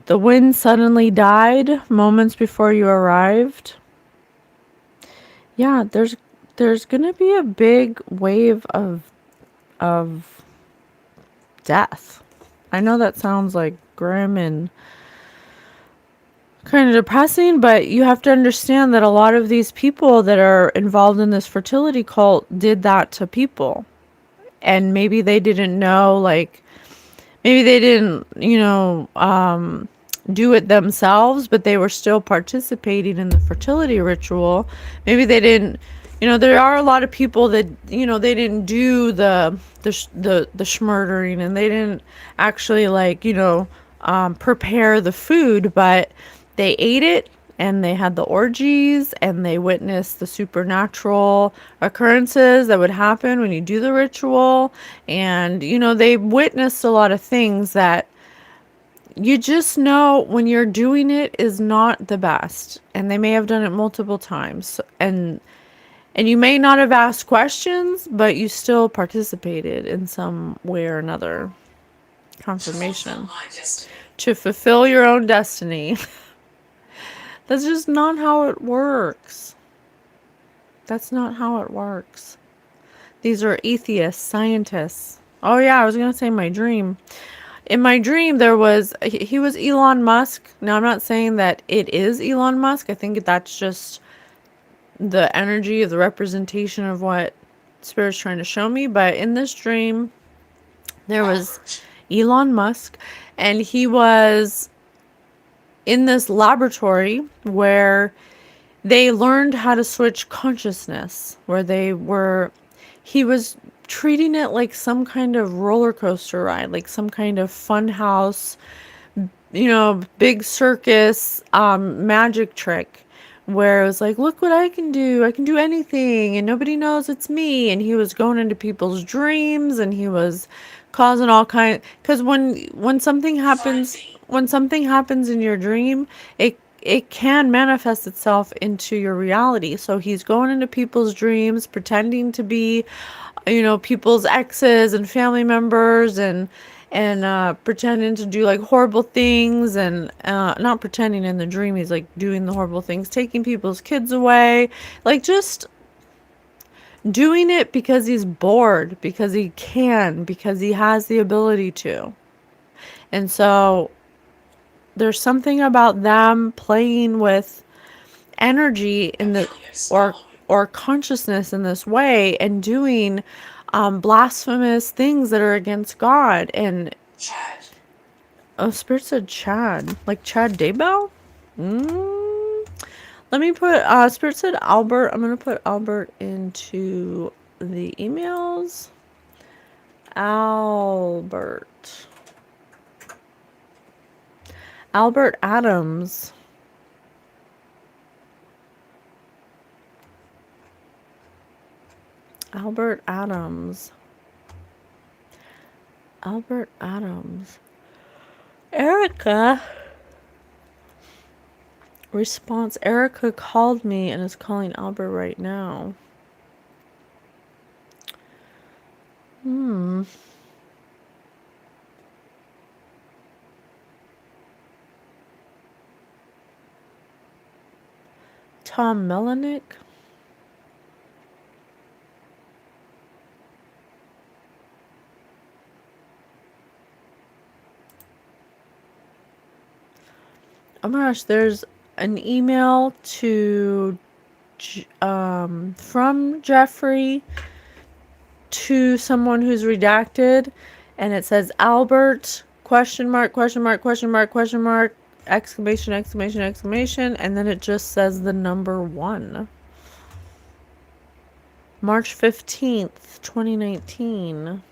The wind suddenly died moments before you arrived. Yeah, there's gonna be a big wave of death. I know that sounds like grim and kind of depressing, but you have to understand that a lot of these people that are involved in this fertility cult did that to people. And maybe they didn't know, like, maybe they didn't, do it themselves, but they were still participating in the fertility ritual. Maybe they didn't, there are a lot of people that, they didn't do the schmurdering, and they didn't actually, like, prepare the food, but they ate it, and they had the orgies, and they witnessed the supernatural occurrences that would happen when you do the ritual. And, they witnessed a lot of things that you just know when you're doing it is not the best. And they may have done it multiple times. And you may not have asked questions, but you still participated in some way or another. Confirmation. To fulfill your own destiny. That's just not how it works. That's not how it works. These are atheists, scientists. Oh yeah, I was going to say my dream. In my dream, he was Elon Musk. Now, I'm not saying that it is Elon Musk. I think that's just the energy of the representation of what Spirit's trying to show me. But in this dream, there was Elon Musk, and he was in this laboratory where they learned how to switch consciousness, he was treating it like some kind of roller coaster ride, like some kind of fun house, big circus, magic trick, where it was like, look what I can do anything, and nobody knows it's me. And he was going into people's dreams, and he was causing all kinds, because when something happens in your dream, it can manifest itself into your reality. So he's going into people's dreams, pretending to be, people's exes and family members, and and pretending to do like horrible things, and not pretending in the dream, he's like doing the horrible things, taking people's kids away, like just doing it because he's bored, because he can, because he has the ability to. And so there's something about them playing with energy in the or consciousness in this way, and doing blasphemous things that are against God. And Chad. oh, Spirit said Chad, like Chad Daybell. Let me put Spirit said Albert. I'm gonna put Albert into the emails. Albert Adams. Albert Adams. Erica. Response. Erica called me and is calling Albert right now. Tom Melanick. Oh my gosh, there's an email to from Jeffrey to someone who's redacted, and it says Albert question mark, exclamation, and then it just says the number 1. March 15th, 2019.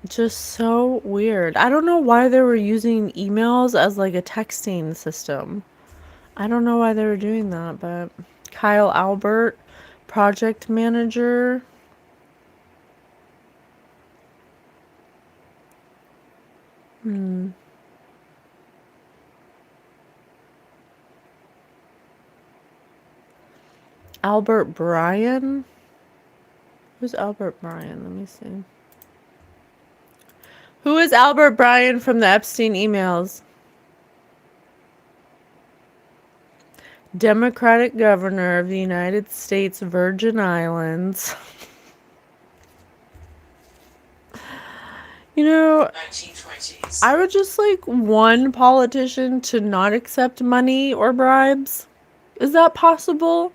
Just so weird. I don't know why they were using emails as like a texting system. I don't know why they were doing that, but Kyle Albert, project manager. Albert Bryan. Who's Albert Bryan? Let me see. Who is Albert Bryan from the Epstein emails? Democratic governor of the United States Virgin Islands. You know, 1920s. I would just like one politician to not accept money or bribes. Is that possible?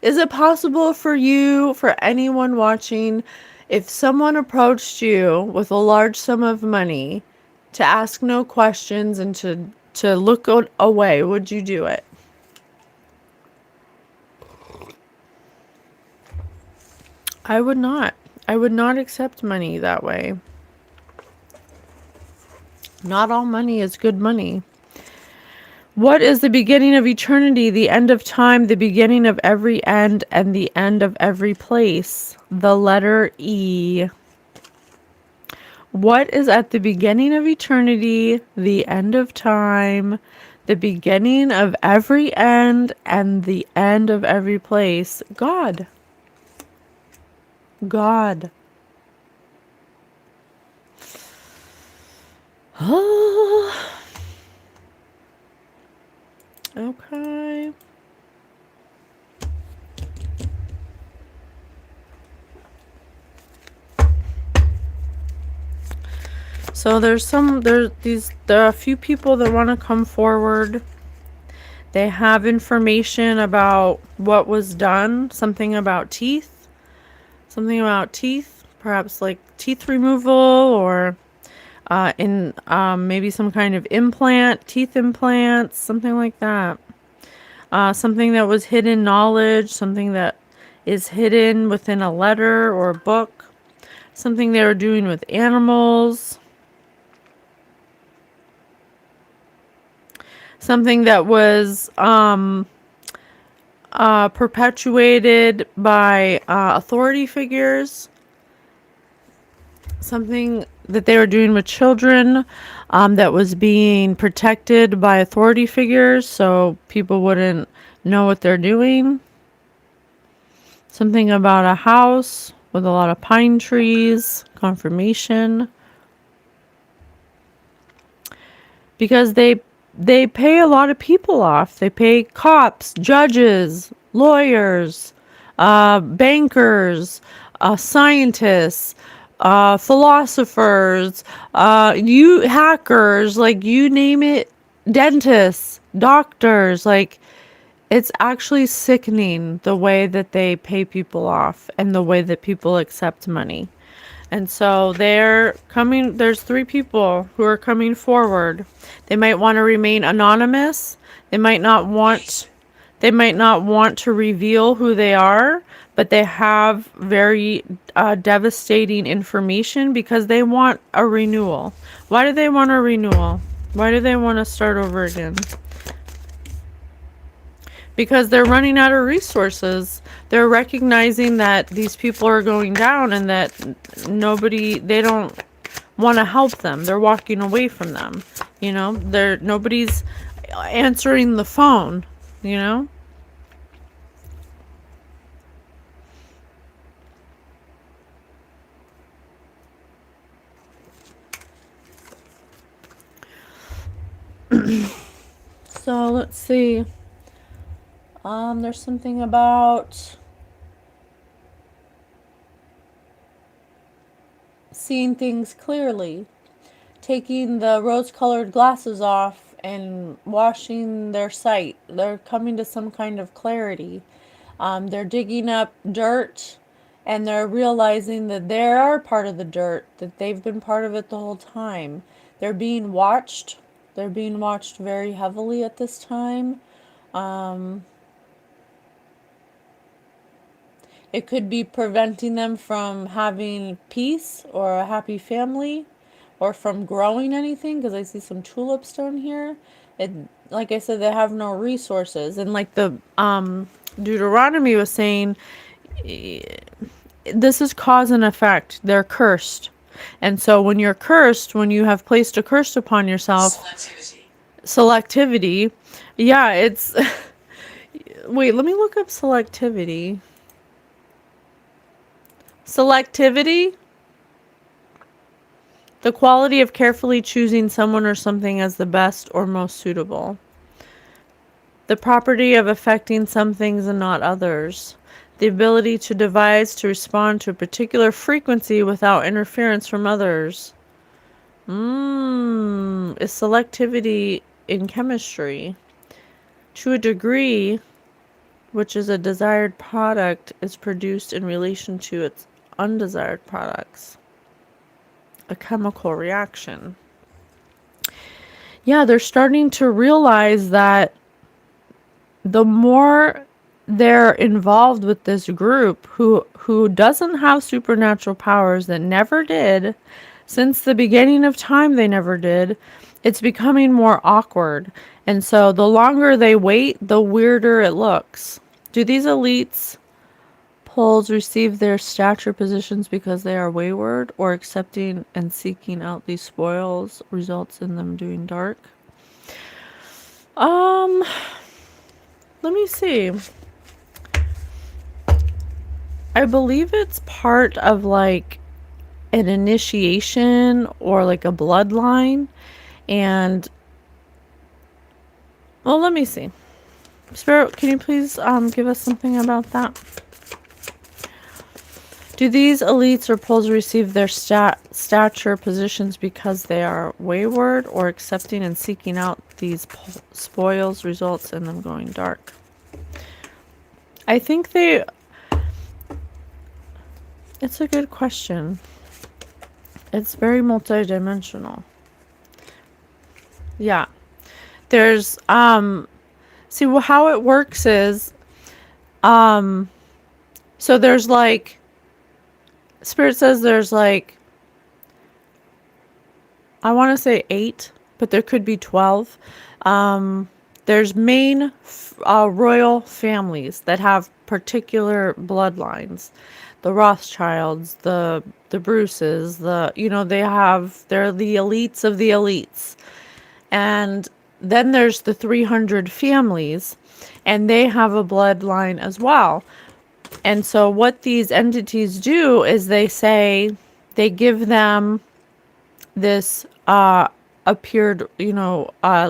Is it possible for you, for anyone watching, if someone approached you with a large sum of money, to ask no questions and to look away, would you do it? I would not. I would not accept money that way. Not all money is good money. What is the beginning of eternity, the end of time, the beginning of every end, and the end of every place? The letter E. What is at the beginning of eternity, the end of time, the beginning of every end, and the end of every place? God. God. Oh. Okay. So there are a few people that want to come forward. They have information about what was done, something about teeth, perhaps like teeth removal, or in maybe some kind of implant, teeth implants, something like that. Something that was hidden knowledge, something that is hidden within a letter or a book, something they were doing with animals, something that was perpetuated by authority figures, something that they were doing with children that was being protected by authority figures so people wouldn't know what they're doing. Something about a house with a lot of pine trees, confirmation. Because they pay a lot of people off. They pay cops, judges, lawyers, bankers, scientists, philosophers, you hackers, like you name it, dentists, doctors, like it's actually sickening the way that they pay people off and the way that people accept money. And so there's three people who are coming forward. They might want to remain anonymous. They might not want to reveal who they are, but they have very devastating information because they want a renewal. Why do they want a renewal? Why do they want to start over again? Because they're running out of resources. They're recognizing that these people are going down and that they don't want to help them. They're walking away from them. Nobody's answering the phone, you know? So let's see. There's something about seeing things clearly, taking the rose-colored glasses off and washing their sight. They're coming to some kind of clarity. They're digging up dirt and they're realizing that they are part of the dirt, that they've been part of it the whole time. They're being watched. They're being watched very heavily at this time. It could be preventing them from having peace or a happy family or from growing anything, because I see some tulips down here. Like I said, they have no resources. And like the Deuteronomy was saying, this is cause and effect. They're cursed. And so when you're cursed, when you have placed a curse upon yourself, selectivity. Yeah, it's wait, let me look up selectivity. Selectivity, the quality of carefully choosing someone or something as the best or most suitable. The property of affecting some things and not others. The ability to devise to respond to a particular frequency without interference from others. Is selectivity in chemistry. To a degree, which is a desired product, is produced in relation to its undesired products. A chemical reaction. Yeah, they're starting to realize that the more they're involved with this group who doesn't have supernatural powers, that never did, since the beginning of time they never did, it's becoming more awkward. And so the longer they wait, the weirder it looks. Do these elites poles receive their stature positions because they are wayward, or accepting and seeking out these spoils results in them doing dark? Let me see. I believe it's part of like an initiation or like a bloodline. And well, let me see. Spirit, can you please give us something about that? Do these elites or poles receive their stature positions because they are wayward, or accepting and seeking out these spoils results in them going dark? I think it's a good question. It's very multidimensional. Yeah. There's see, well, how it works is so there's like, Spirit says there's like, I want to say 8, but there could be 12. There's main royal families that have particular bloodlines. The Rothschilds, the Bruces, they're the elites of the elites. And then there's the 300 families, and they have a bloodline as well. And so what these entities do is they give them this appeared,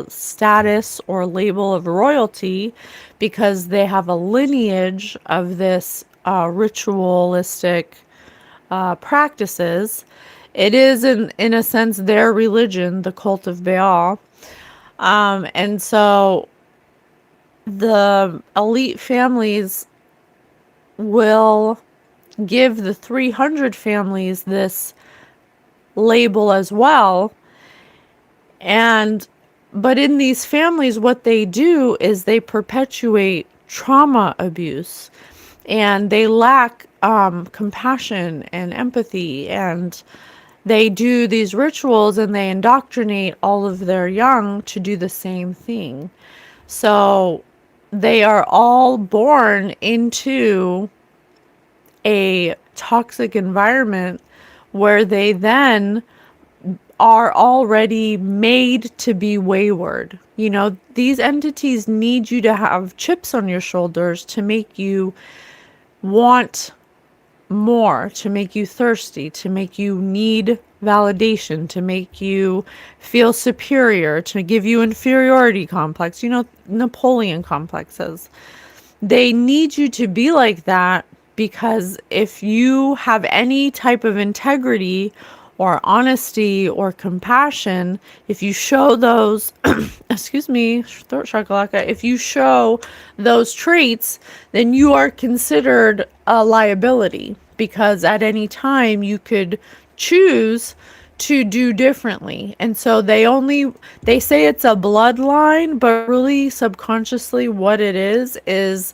status or label of royalty because they have a lineage of this ritualistic practices. It is, in a sense, their religion, the cult of Baal. And so the elite families will give the 300 families this label as well. And but in these families, what they do is they perpetuate trauma abuse, and they lack compassion and empathy, and they do these rituals and they indoctrinate all of their young to do the same thing. So they are all born into a toxic environment where they then are already made to be wayward. These entities need you to have chips on your shoulders to make you want more, to make you thirsty, to make you need validation, to make you feel superior, to give you inferiority complex, Napoleon complexes. They need you to be like that because if you have any type of integrity or honesty or compassion, if you show those, excuse me, throat shakalaka, if you show those traits, then you are considered a liability because at any time you could choose to do differently. And so they say it's a bloodline, but really subconsciously what it is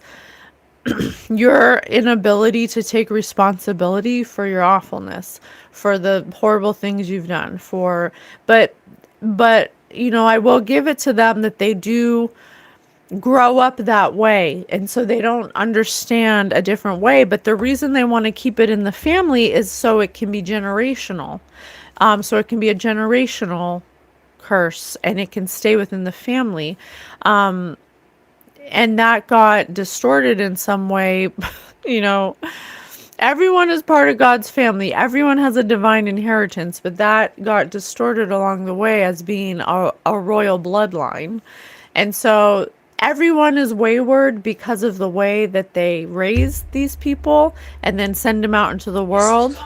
your inability to take responsibility for your awfulness, for the horrible things you've done, but I will give it to them that they do grow up that way, and so they don't understand a different way. But the reason they want to keep it in the family is so it can be generational. So it can be a generational curse and it can stay within the family. And that got distorted in some way. you know Everyone is part of God's family, everyone has a divine inheritance, but that got distorted along the way as being a royal bloodline. And so everyone is wayward because of the way that they raise these people and then send them out into the world.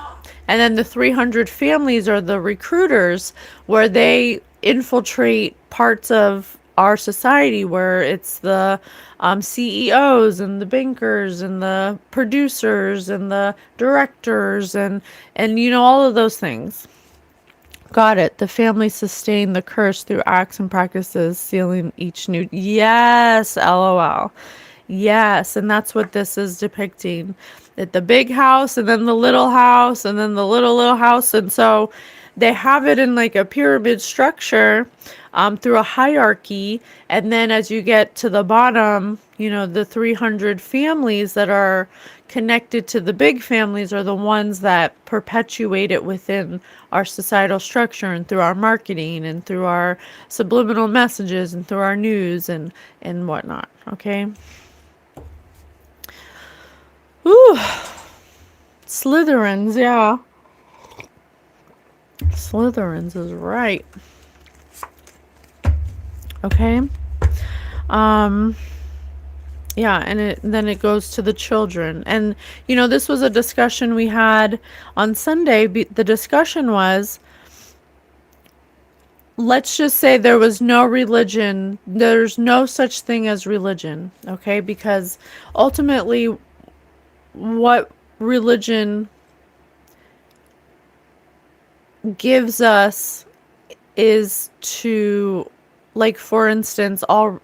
And then the 300 families are the recruiters, where they infiltrate parts of our society where it's the CEOs and the bankers and the producers and the directors and all of those things. Got it. The family sustained the curse through acts and practices, sealing each new. Yes, LOL. Yes, and that's what this is depicting. At the big house and then the little house and then the little house. And so they have it in like a pyramid structure through a hierarchy. And then as you get to the bottom, the 300 families that are connected to the big families are the ones that perpetuate it within our societal structure and through our marketing and through our subliminal messages and through our news and whatnot. Okay. Ooh. Slytherins, yeah. Slytherins is right. Okay. Yeah, and then it goes to the children. And this was a discussion we had on Sunday. The discussion was, let's just say there was no religion. There's no such thing as religion, okay? Because ultimately what religion gives us is to, like, for instance, all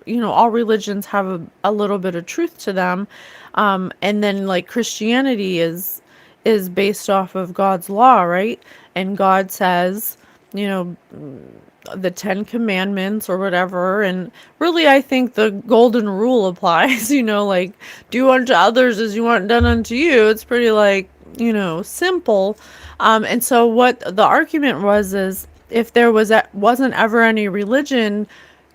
religions have a little bit of truth to them, and then like Christianity is based off of God's law, right? And God says, the 10 commandments or whatever, and really I think the golden rule applies. Like, do unto others as you want done unto you. It's pretty like simple. And so what the argument was is, if there wasn't ever any religion,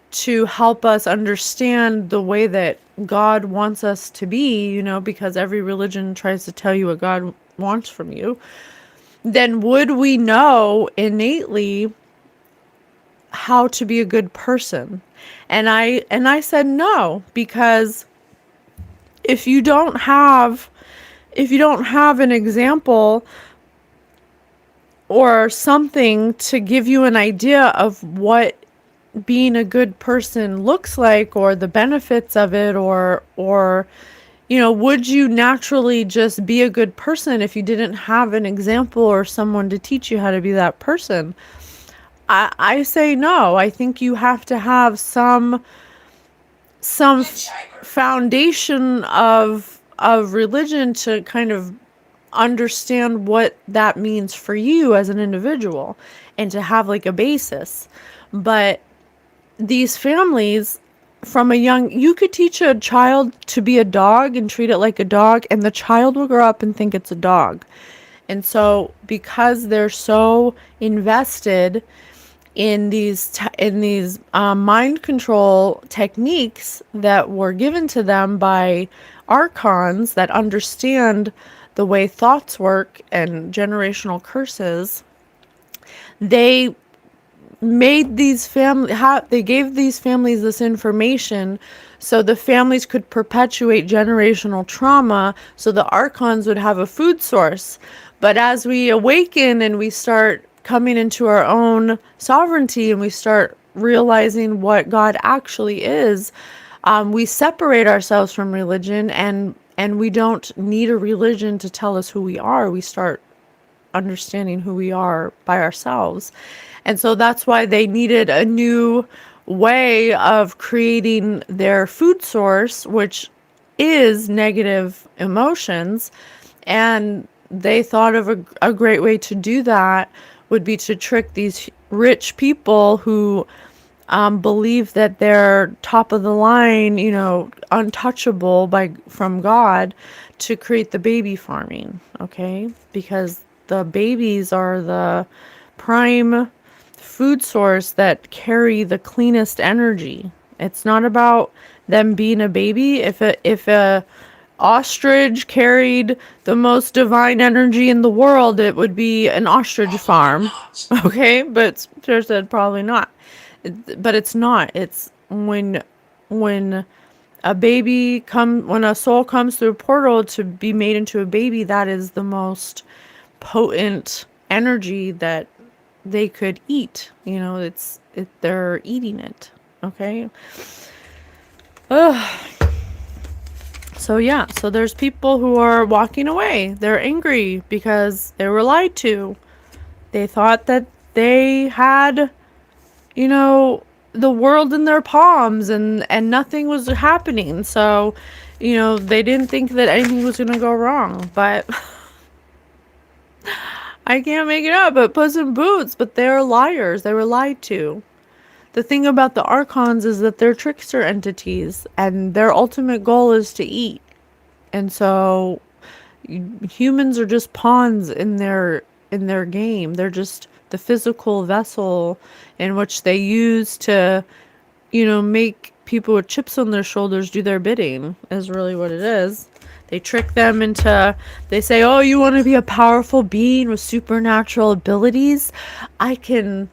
to help us understand the way that God wants us to be, because every religion tries to tell you what God wants from you, then would we know innately how to be a good person? And I said no, because if you don't have an example or something to give you an idea of what being a good person looks like, or the benefits of it, or would you naturally just be a good person if you didn't have an example or someone to teach you how to be that person? I say no. I think you have to have some foundation of religion to kind of understand what that means for you as an individual, and to have like a basis. But these families, from a young, you could teach a child to be a dog and treat it like a dog, and the child will grow up and think it's a dog. And so because they're so invested in these mind control techniques that were given to them by archons that understand the way thoughts work and generational curses, they they gave these families this information so the families could perpetuate generational trauma, so the archons would have a food source. But as we awaken and we start coming into our own sovereignty, and we start realizing what God actually is, we separate ourselves from religion, and we don't need a religion to tell us who we are. We start understanding who we are by ourselves. And so that's why they needed a new way of creating their food source, which is negative emotions. And they thought of a great way to do that would be to trick these rich people who believe that they're top of the line, untouchable from God, to create the baby farming, okay? Because the babies are the prime food source that carry the cleanest energy. It's not about them being a baby. If a ostrich carried the most divine energy in the world, it would be an ostrich farm. Okay, but Spirit said probably not. But it's not. It's when when a soul comes through a portal to be made into a baby, that is the most potent energy that they could eat. They're eating it. Okay. Ugh. So there's people who are walking away. They're angry because they were lied to. They thought that they had, the world in their palms, and nothing was happening. So, they didn't think that anything was going to go wrong. But I can't make it up, but Puss in Boots, but they're liars. They were lied to. The thing about the archons is that they're trickster entities, and their ultimate goal is to eat. And so humans are just pawns in their game. They're just the physical vessel in which they use to, make people with chips on their shoulders do their bidding, is really what it is. They trick them they say, oh, you want to be a powerful being with supernatural abilities? I can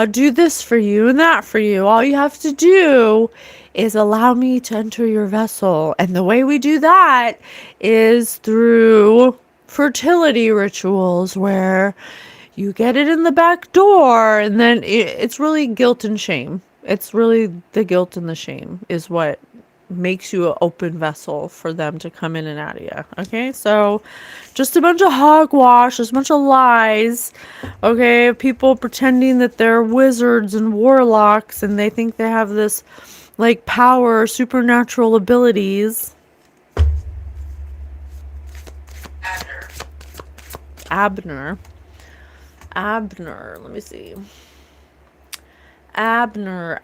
do this for you and that for you. All you have to do is allow me to enter your vessel. And the way we do that is through fertility rituals, where you get it in the back door, and then it's really guilt and shame. It's really the guilt and the shame is what makes you an open vessel for them to come in and out of you. Okay, so just a bunch of hogwash, just a bunch of lies. Okay, people pretending that they're wizards and warlocks, and they think they have this like power, supernatural abilities. Abner. Let me see. Abner.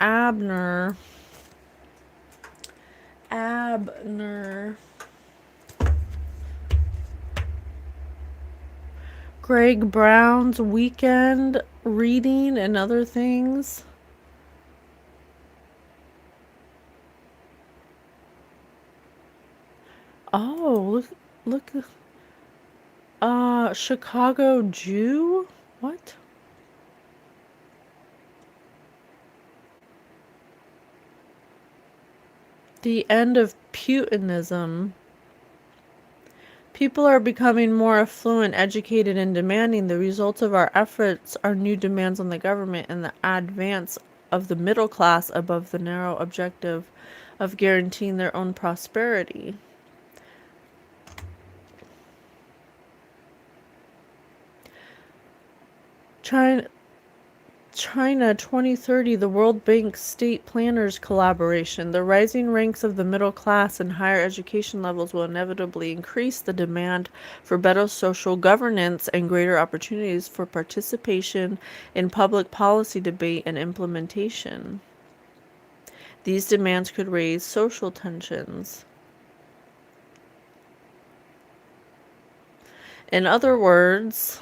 Greg Brown's weekend reading and other things. look. Chicago Jew? What? The end of Putinism. People are becoming more affluent, educated, and demanding. The results of our efforts are new demands on the government and the advance of the middle class above the narrow objective of guaranteeing their own prosperity. China 2030, the World Bank State Planners Collaboration. The rising ranks of the middle class and higher education levels will inevitably increase the demand for better social governance and greater opportunities for participation in public policy debate and implementation. These demands could raise social tensions. In other words,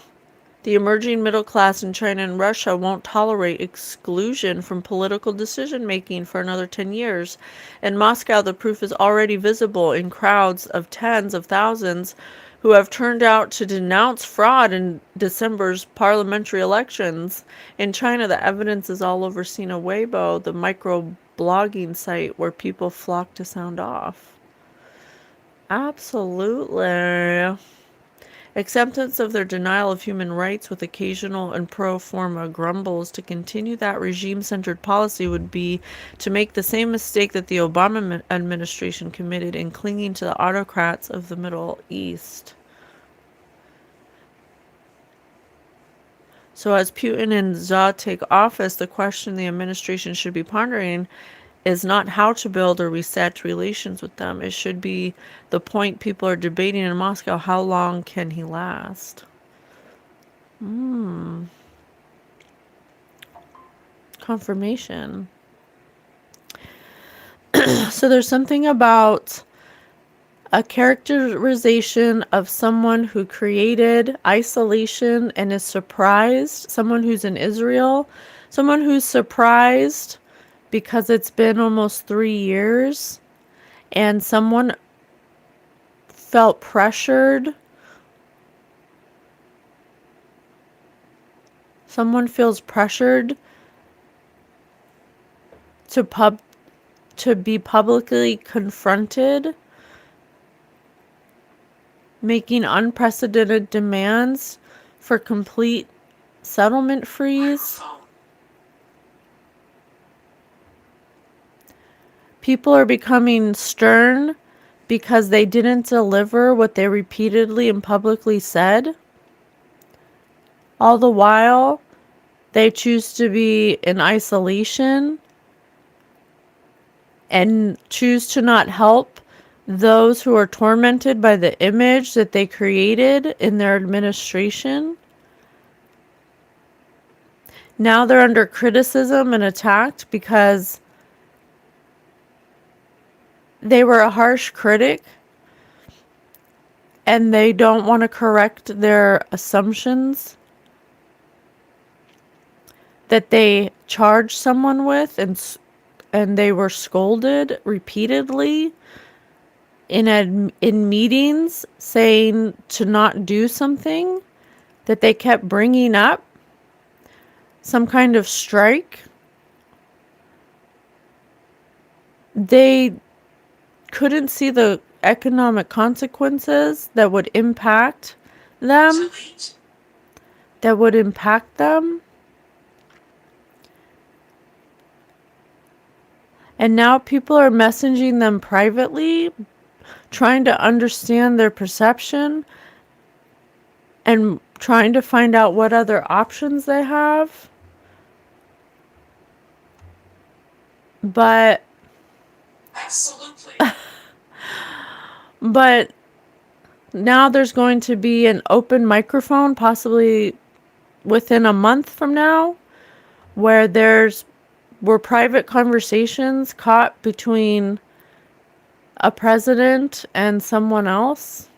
the emerging middle class in China and Russia won't tolerate exclusion from political decision-making for another 10 years. In Moscow, the proof is already visible in crowds of tens of thousands who have turned out to denounce fraud in December's parliamentary elections. In China, the evidence is all over Sina Weibo, the micro-blogging site where people flock to sound off. Absolutely. Acceptance of their denial of human rights with occasional and pro forma grumbles to continue that regime-centered policy would be to make the same mistake that the Obama administration committed in clinging to the autocrats of the Middle East. So as Putin and Xi take office, the question the administration should be pondering is not how to build or reset relations with them. It should be the point people are debating in Moscow. How long can he last? Confirmation. So there's something about a characterization of someone who created isolation and is surprised. Someone who's in Israel. Someone who's surprised because it's been almost 3 years and someone felt pressured. Someone feels pressured to be publicly confronted, making unprecedented demands for complete settlement freeze. People are becoming stern because they didn't deliver what they repeatedly and publicly said. All the while, they choose to be in isolation and choose to not help those who are tormented by the image that they created in their administration. Now they're under criticism and attacked because they were a harsh critic and they don't want to correct their assumptions that they charged someone with, and they were scolded repeatedly in meetings saying to not do something that they kept bringing up, some kind of strike. They couldn't see the economic consequences that would impact them. And now people are messaging them privately, trying to understand their perception and trying to find out what other options they have. But Absolutely. But now there's going to be an open microphone, possibly within a month from now, where were private conversations caught between a president and someone else.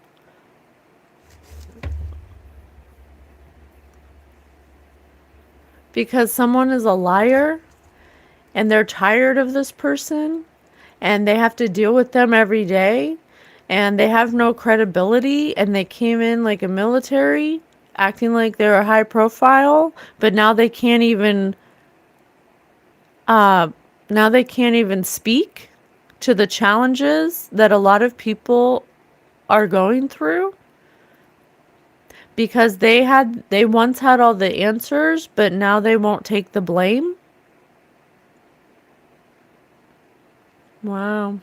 Because someone is a liar and they're tired of this person and they have to deal with them every day. and they have no credibility, and they came in like a military, acting like they're a high profile, but uh now they can't even speak to the challenges that a lot of people are going through, because they once had all the answers, but now they won't take the blame. Wow.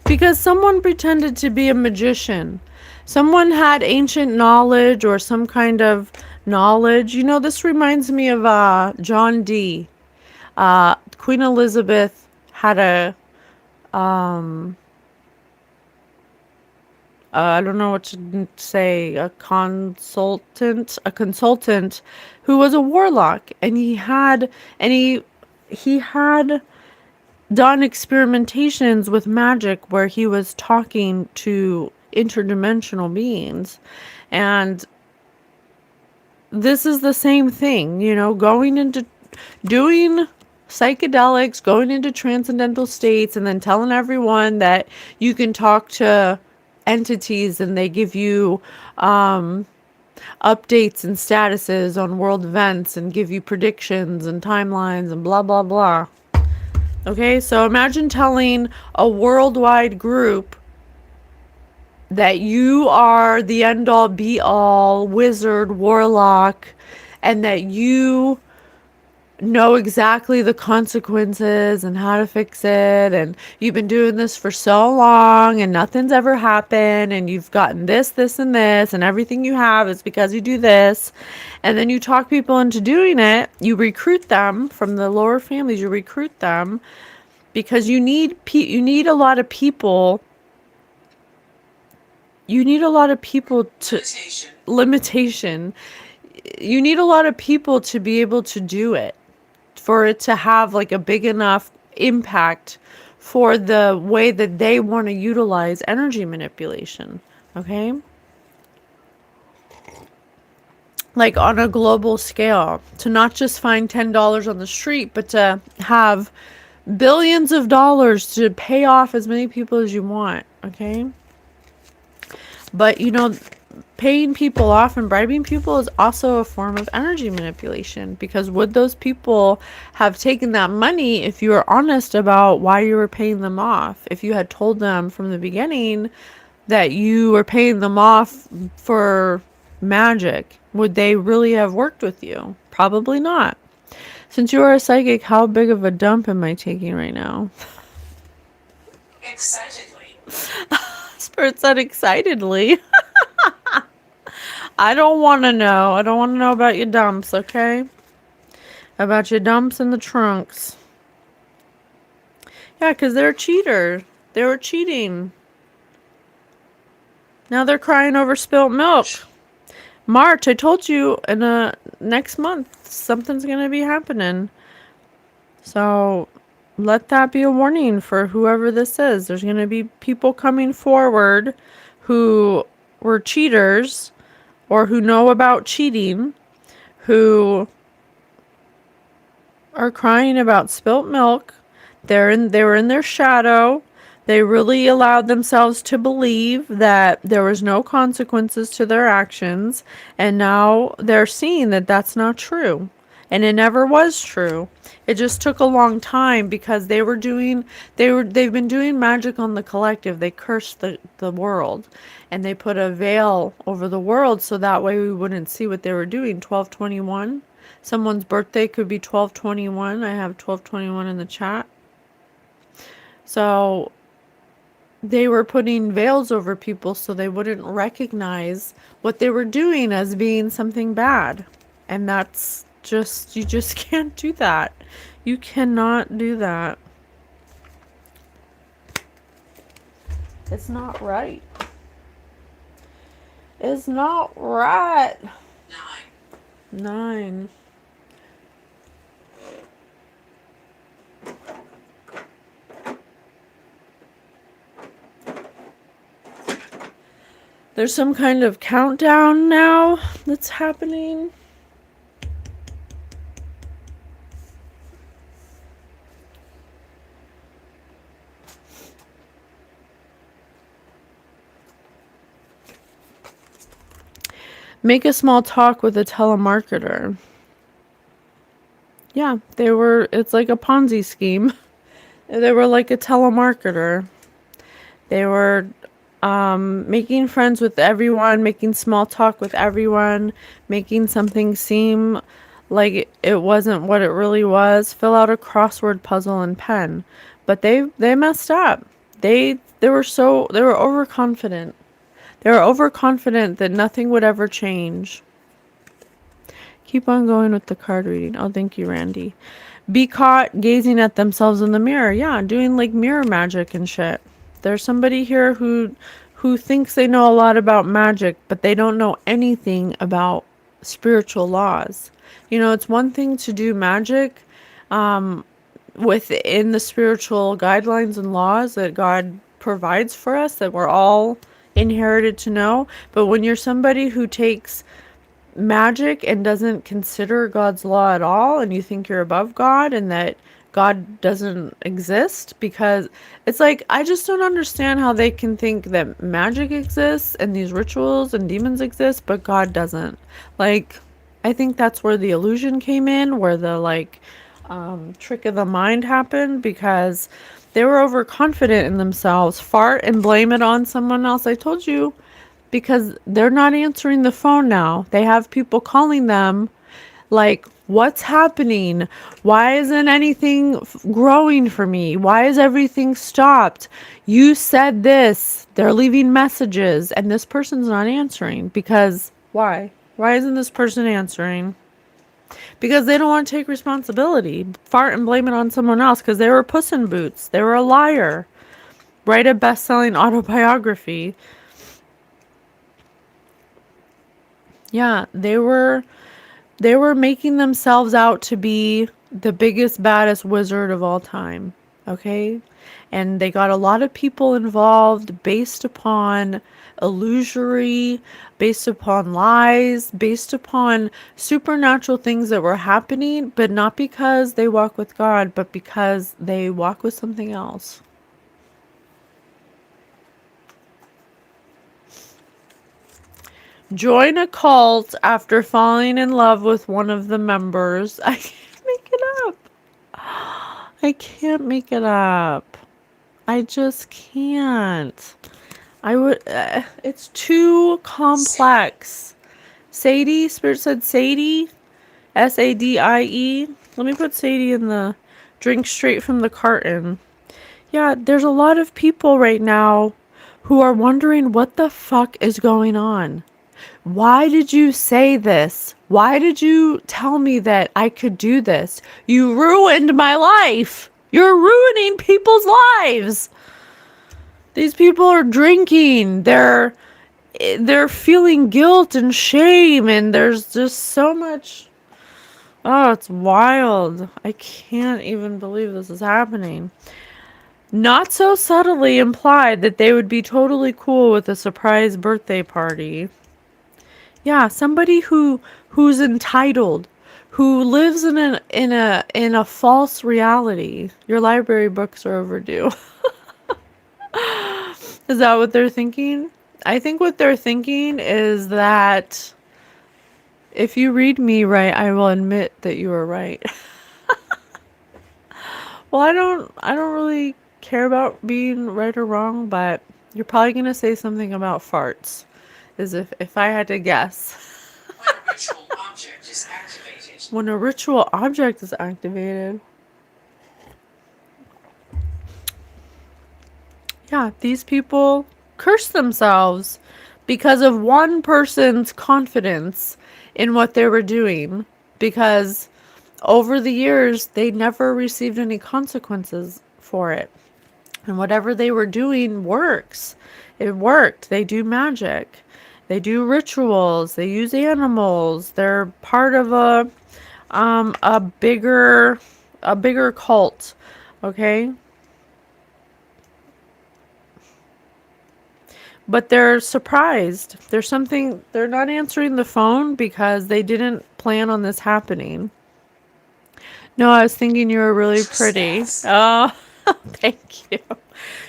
Because someone pretended to be a magician. Someone had ancient knowledge or some kind of knowledge. You know, this reminds me of John Dee. Queen Elizabeth had I don't know what to say, a consultant who was a warlock, and he had done experimentations with magic where he was talking to interdimensional beings. And this is the same thing, you know, doing psychedelics, going into transcendental states, and then telling everyone that you can talk to entities and they give you updates and statuses on world events and give you predictions and timelines and blah blah blah. Okay, so imagine telling a worldwide group that you are the end all be all wizard warlock, and that you know exactly the consequences and how to fix it, and you've been doing this for so long and nothing's ever happened, and you've gotten this and this, and everything you have is because you do this. And then you talk people into doing it. You recruit them from the lower families. You recruit them because you need a lot of people. You need a lot of people to limitation. You need a lot of people to be able to do it, for it to have like a big enough impact for the way that they want to utilize energy manipulation. Okay? Like on a global scale, to not just find $10 on the street, but to have billions of dollars to pay off as many people as you want. Okay? But you know, paying people off and bribing people is also a form of energy manipulation, because would those people have taken that money if you were honest about why you were paying them off? If you had told them from the beginning that you were paying them off for magic, would they really have worked with you? Probably not. Since you are a psychic, how big of a dump am I taking right now? Excitedly. Spirit said excitedly. I don't want to know. I don't want to know about your dumps, okay? About your dumps in the trunks. Yeah, because they're a cheater. They were cheating. Now they're crying over spilt milk. March, I told you, in next month, something's going to be happening. So let that be a warning for whoever this is. There's going to be people coming forward who were cheaters, or who know about cheating, who are crying about spilt milk. They were in their shadow. They really allowed themselves to believe that there was no consequences to their actions, and now they're seeing that that's not true. And it never was true. It just took a long time, because they've been doing magic on the collective. They cursed the world, and they put a veil over the world so that way we wouldn't see what they were doing. 12/21. Someone's birthday could be 12/21. I have 12/21 in the chat. So they were putting veils over people so they wouldn't recognize what they were doing as being something bad. And that's just, you just can't do that. You cannot do that. It's not right. It's not right. 9. There's some kind of countdown now that's happening. Make a small talk with a telemarketer. Yeah, it's like a Ponzi scheme. They were like a telemarketer. They were making friends with everyone, making small talk with everyone, making something seem like it wasn't what it really was. Fill out a crossword puzzle in pen. But they messed up. They were overconfident. They were overconfident that nothing would ever change. Keep on going with the card reading. Oh, thank you, Randy. Be caught gazing at themselves in the mirror. Yeah, doing like mirror magic and shit. There's somebody here who thinks they know a lot about magic, but they don't know anything about spiritual laws. You know, it's one thing to do magic within the spiritual guidelines and laws that God provides for us that we're all inherited to know, but when you're somebody who takes magic and doesn't consider God's law at all, and you think you're above God and that God doesn't exist, because it's like, I just don't understand how they can think that magic exists and these rituals and demons exist, but God doesn't. Like, I think that's where the illusion came in, where the trick of the mind happened, because they were overconfident in themselves. Fart and blame it on someone else. I told you, because they're not answering the phone now. They have people calling them like, what's happening? Why isn't anything growing for me? Why is everything stopped? You said this. They're leaving messages and this person's not answering. Because why? Why isn't this person answering? Because they don't want to take responsibility. Fart and blame it on someone else because they were Puss in Boots. They were a liar. Write a best-selling autobiography. Yeah, they were making themselves out to be the biggest, baddest wizard of all time. Okay? And they got a lot of people involved based upon illusory, based upon lies, based upon supernatural things that were happening, but not because they walk with God, but because they walk with something else. Join a cult after falling in love with one of the members. I can't make it up. I can't make it up. I just can't. It's too complex. Sadie, Spirit said Sadie. Sadie. Let me put Sadie in the drink straight from the carton. Yeah, there's a lot of people right now who are wondering what the fuck is going on. Why did you say this? Why did you tell me that I could do this? You ruined my life. You're ruining people's lives. These people are drinking. They're feeling guilt and shame, and there's just so much. Oh, it's wild. I can't even believe this is happening. Not so subtly implied that they would be totally cool with a surprise birthday party. Yeah, somebody who's entitled, who lives in a false reality. Your library books are overdue. Is that what they're thinking? I think what they're thinking is that if you read me right, I will admit that you are right. Well, I don't really care about being right or wrong, but you're probably going to say something about farts. As if I had to guess. When a ritual object is activated. When a ritual object is activated. Yeah, these people curse themselves because of one person's confidence in what they were doing. Because over the years, they never received any consequences for it. And whatever they were doing works. It worked. They do magic. They do rituals. They use animals. They're part of a bigger cult. Okay? But they're surprised. They're not answering the phone because they didn't plan on this happening. No, I was thinking you were really pretty. Oh, thank you.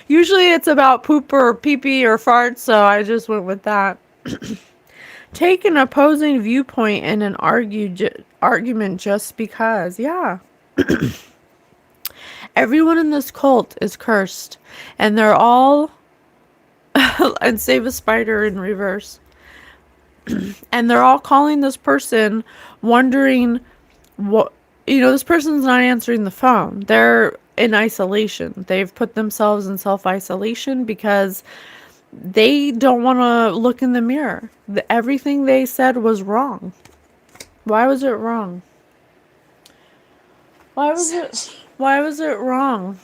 Usually it's about poop or pee-pee or farts, so I just went with that. take an opposing viewpoint in an argument just because. Yeah. Everyone in this cult is cursed, and they're all and save a spider in reverse. And they're all calling this person, wondering what, this person's not answering the phone. They're in isolation. They've put themselves in self-isolation because they don't want to look in the mirror. Everything they said was wrong. Why was it wrong? Why was it wrong?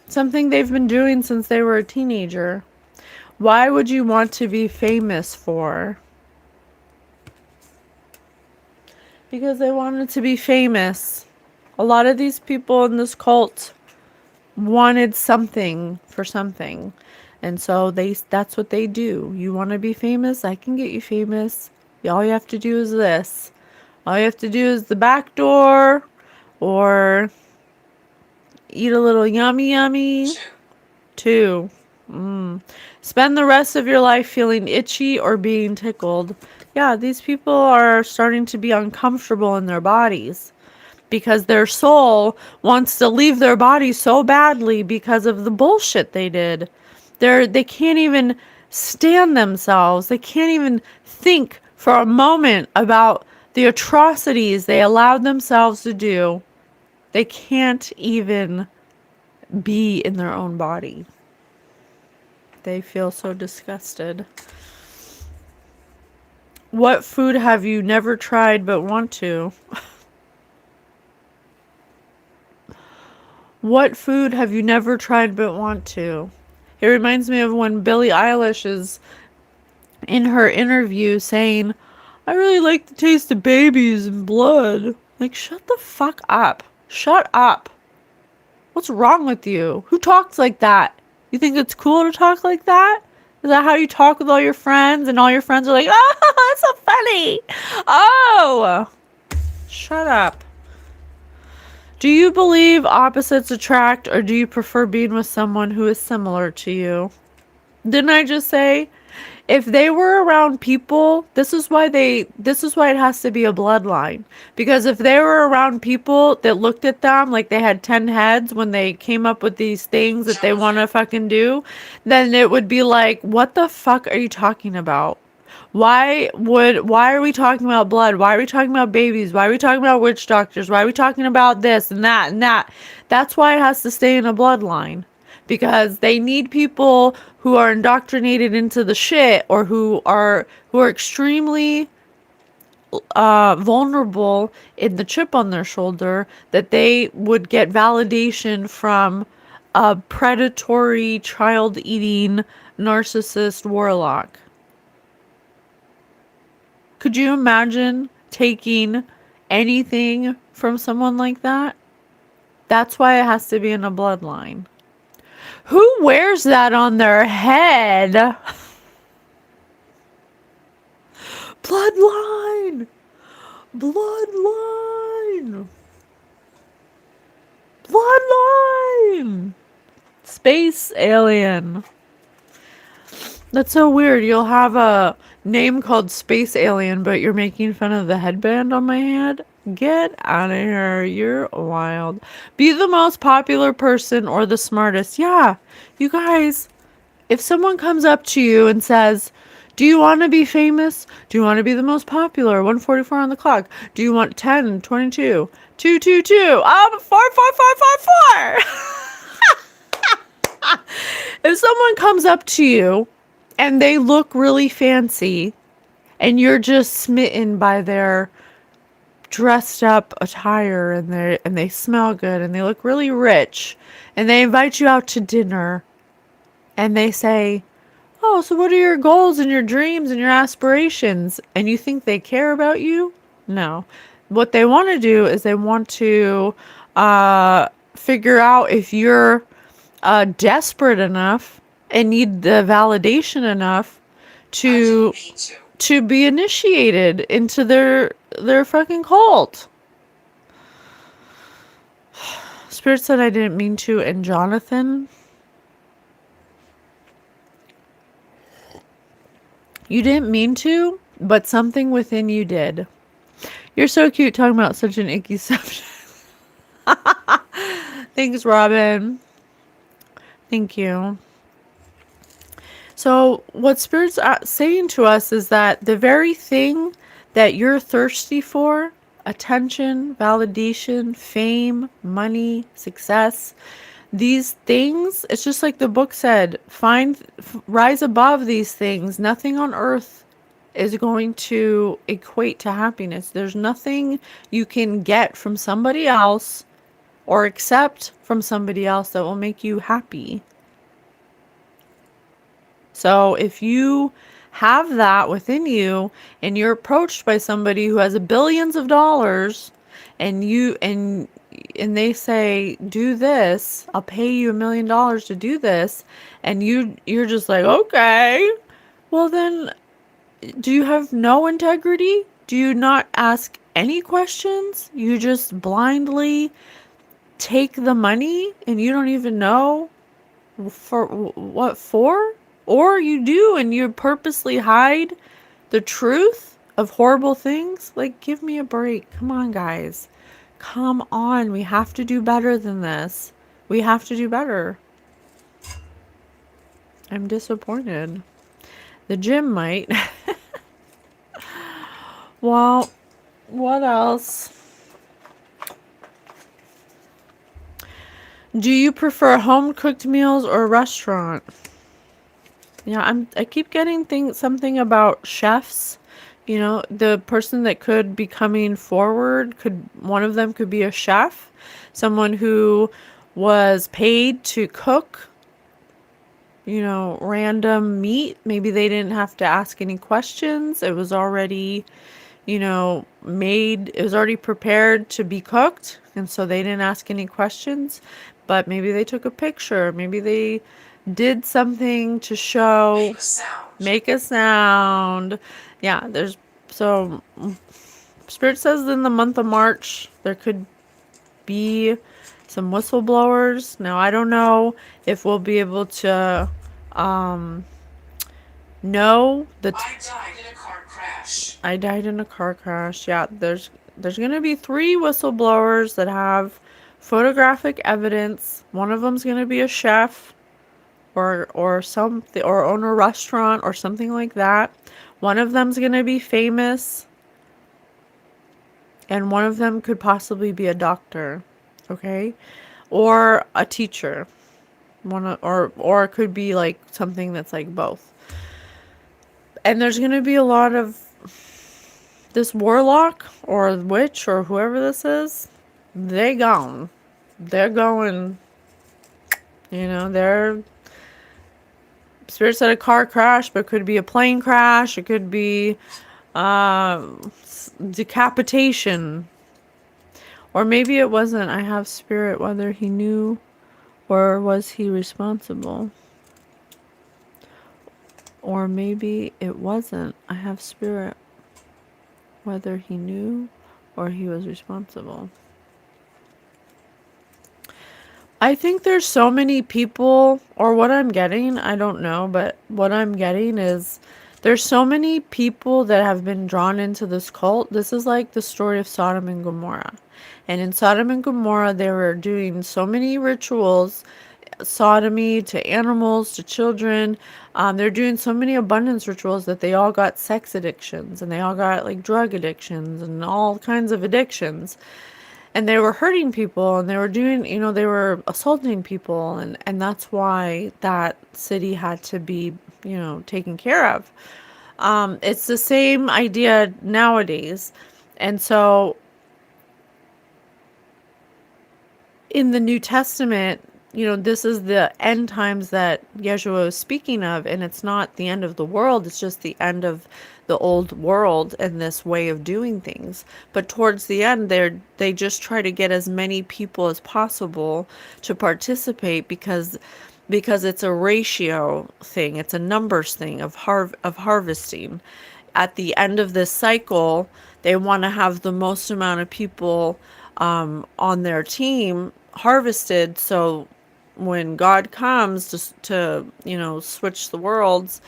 Something they've been doing since they were a teenager. Why would you want to be famous for? Because they wanted to be famous. A lot of these people in this cult wanted something for something. And so that's what they do. You want to be famous? I can get you famous. All you have to do is this. All you have to do is the back door, or eat a little yummy. 2. Spend the rest of your life feeling itchy or being tickled. Yeah, these people are starting to be uncomfortable in their bodies because their soul wants to leave their body so badly because of the bullshit they did. They can't even stand themselves. They can't even think for a moment about the atrocities they allowed themselves to do. They can't even be in their own body. They feel so disgusted. What food have you never tried but want to? What food have you never tried but want to? It reminds me of when Billie Eilish is in her interview saying, I really like the taste of babies and blood. Like, shut the fuck up. Shut up. What's wrong with you? Who talks like that? You think it's cool to talk like that? Is that how you talk with all your friends? And all your friends are like, oh, that's so funny. Oh, shut up. Do you believe opposites attract, or do you prefer being with someone who is similar to you? Didn't I just say, if they were around people, this is why it has to be a bloodline. Because if they were around people that looked at them like they had 10 heads when they came up with these things that they want to fucking do, then it would be like, what the fuck are you talking about? Why are we talking about blood? Why are we talking about babies? Why are we talking about witch doctors? Why are we talking about this and that and that? That's why it has to stay in a bloodline. Because they need people who are indoctrinated into the shit, or who are extremely vulnerable in the chip on their shoulder, that they would get validation from a predatory, child-eating, narcissist warlock. Could you imagine taking anything from someone like that? That's why it has to be in a bloodline. Who wears that on their head? Bloodline! Bloodline! Bloodline! Space alien. That's so weird. You'll have a name called Space Alien, but you're making fun of the headband on my head? Get out of here. You're wild. Be the most popular person or the smartest. Yeah, you guys, if someone comes up to you and says, do you want to be famous? Do you want to be the most popular? 144 on the clock. Do you want 10, 22, 222? 44444. If someone comes up to you and they look really fancy and you're just smitten by their dressed up attire, and they smell good and they look really rich, and they invite you out to dinner and they say, oh, so what are your goals and your dreams and your aspirations? And you think they care about you? No. What they want to do is they want to figure out if you're desperate enough and need the validation enough to be initiated into their fucking cult. Spirit said I didn't mean to, and Jonathan, you didn't mean to? but something within you did. You're so cute talking about such an icky subject. Thanks, Robin. Thank you. So, what Spirit's saying to us is that the very thing that you're thirsty for, attention, validation, fame, money, success, these things, it's just like the book said, rise above these things. Nothing on earth is going to equate to happiness. There's nothing you can get from somebody else or accept from somebody else that will make you happy. So if you have that within you and you're approached by somebody who has billions of dollars and they say, do this, I'll pay you $1 million to do this, and you're just like, okay, well then, do you have no integrity? Do you not ask any questions? You just blindly take the money and you don't even know for what for? Or you do and you purposely hide the truth of horrible things? Like, give me a break. Come on, guys. Come on. We have to do better than this. We have to do better. I'm disappointed. The gym might. Well, what else? Do you prefer home cooked meals or restaurant? Yeah, I keep getting something about chefs. You know, the person that could be coming forward, one of them could be a chef, someone who was paid to cook, random meat. Maybe they didn't have to ask any questions. It was already, made, it was already prepared to be cooked, and so they didn't ask any questions. But maybe they took a picture, maybe they did something to show, make a sound. Yeah, so Spirit says in the month of March there could be some whistleblowers. Now I don't know if we'll be able to know that I died in a car crash. I died in a car crash. Yeah, there's going to be 3 whistleblowers that have photographic evidence. One of them's going to be a chef or something, or own a restaurant or something like that. One of them's going to be famous, and one of them could possibly be a doctor, okay? Or a teacher. Or it could be like something that's like both. And there's going to be a lot of this warlock or witch or whoever this is. They're gone. They're going, they're Spirit said a car crash, but it could be a plane crash. It could be decapitation. Or maybe it wasn't. I have Spirit, whether he knew or was he responsible. Or maybe it wasn't. I have Spirit, whether he knew or he was responsible. I think there's so many people, or what I'm getting, I don't know, but what I'm getting is there's so many people that have been drawn into this cult. This is like the story of Sodom and Gomorrah. And in Sodom and Gomorrah, they were doing so many rituals, sodomy to animals, to children. They're doing so many abundance rituals that they all got sex addictions, and they all got like drug addictions and all kinds of addictions. And they were hurting people, and they were doing, they were assaulting people, and that's why that city had to be, taken care of. It's the same idea nowadays. And so in the New Testament, this is the end times that Yeshua is speaking of, and it's not the end of the world, it's just the end of the old world and this way of doing things. But towards the end, they just try to get as many people as possible to participate because it's a ratio thing, it's a numbers thing of harvesting. At the end of this cycle, they want to have the most amount of people on their team harvested, so when God comes to switch the worlds,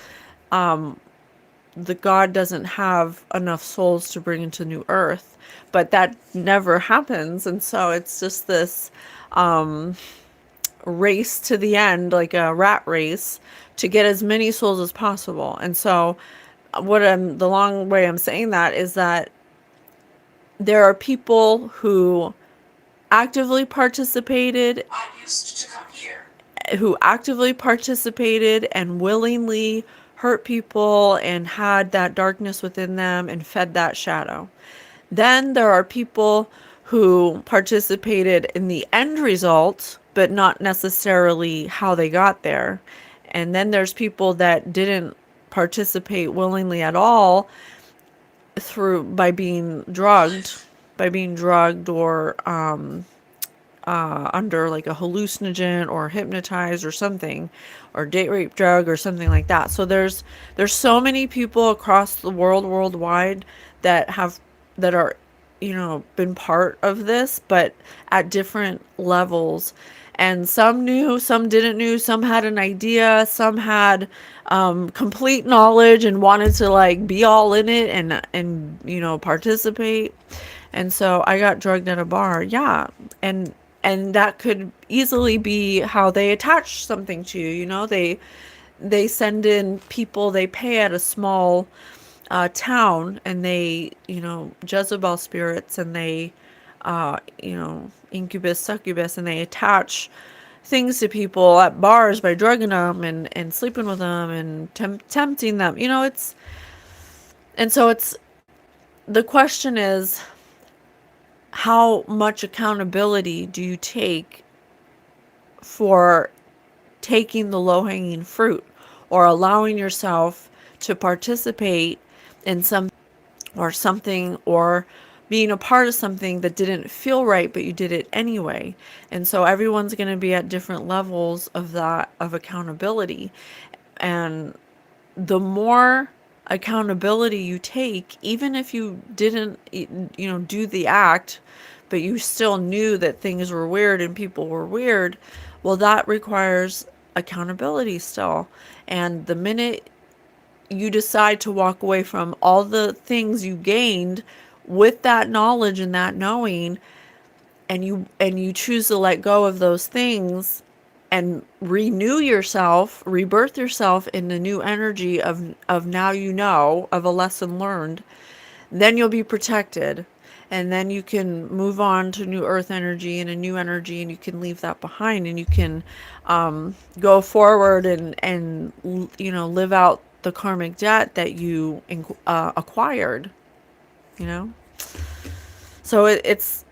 the God doesn't have enough souls to bring into New Earth, but that never happens. And so it's just this race to the end, like a rat race, to get as many souls as possible. And so the long way I'm saying that is that there are people who actively participated I used to come here. And willingly hurt people and had that darkness within them and fed that shadow. Then there are people who participated in the end result, but not necessarily how they got there. And then there's people that didn't participate willingly at all by being drugged or under like a hallucinogen or hypnotized or something, or date rape drug or something like that. So there's so many people across the world, worldwide, that are, been part of this, but at different levels. And some knew, some didn't know, some had an idea, some had complete knowledge and wanted to like be all in it and participate. And so I got drugged at a bar. Yeah. And that could easily be how they attach something to you. They send in people they pay at a small town, and they, Jezebel spirits, and they, incubus, succubus, and they attach things to people at bars by drugging them and sleeping with them and tempting them. So the question is, how much accountability do you take for taking the low-hanging fruit, or allowing yourself to participate in something, or being a part of something that didn't feel right, but you did it anyway? And so everyone's going to be at different levels of accountability. And the more accountability you take, even if you didn't, do the act, but you still knew that things were weird and people were weird, well, that requires accountability still. And the minute you decide to walk away from all the things you gained with that knowledge and that knowing, and you choose to let go of those things and renew yourself, rebirth yourself in the new energy of now, of a lesson learned, then you'll be protected. And then you can move on to new earth energy and a new energy, and you can leave that behind, and you can go forward and live out the karmic debt that you acquired. So it's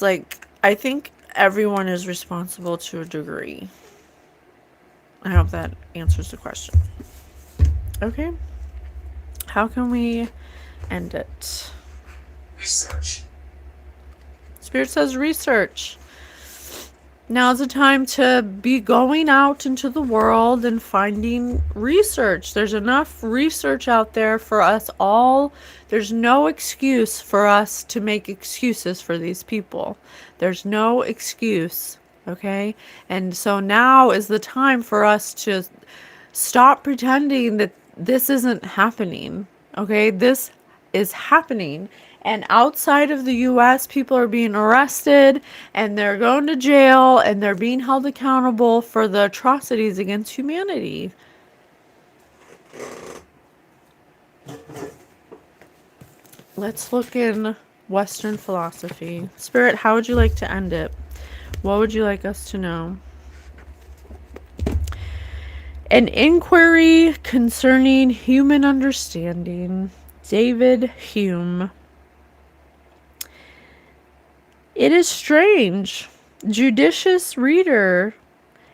like, I think everyone is responsible to a degree. I hope that answers the question. Okay. How can we end it? Research. Spirit says research. Now's the time to be going out into the world and finding research. There's enough research out there for us all. There's no excuse for us to make excuses for these people. There's no excuse, okay? And so now is the time for us to stop pretending that this isn't happening, okay? This is happening. And outside of the US, people are being arrested and they're going to jail and they're being held accountable for the atrocities against humanity. Let's look in Western philosophy. Spirit, how would you like to end it? What would you like us to know? An inquiry concerning human understanding. David Hume. It is strange. A judicious reader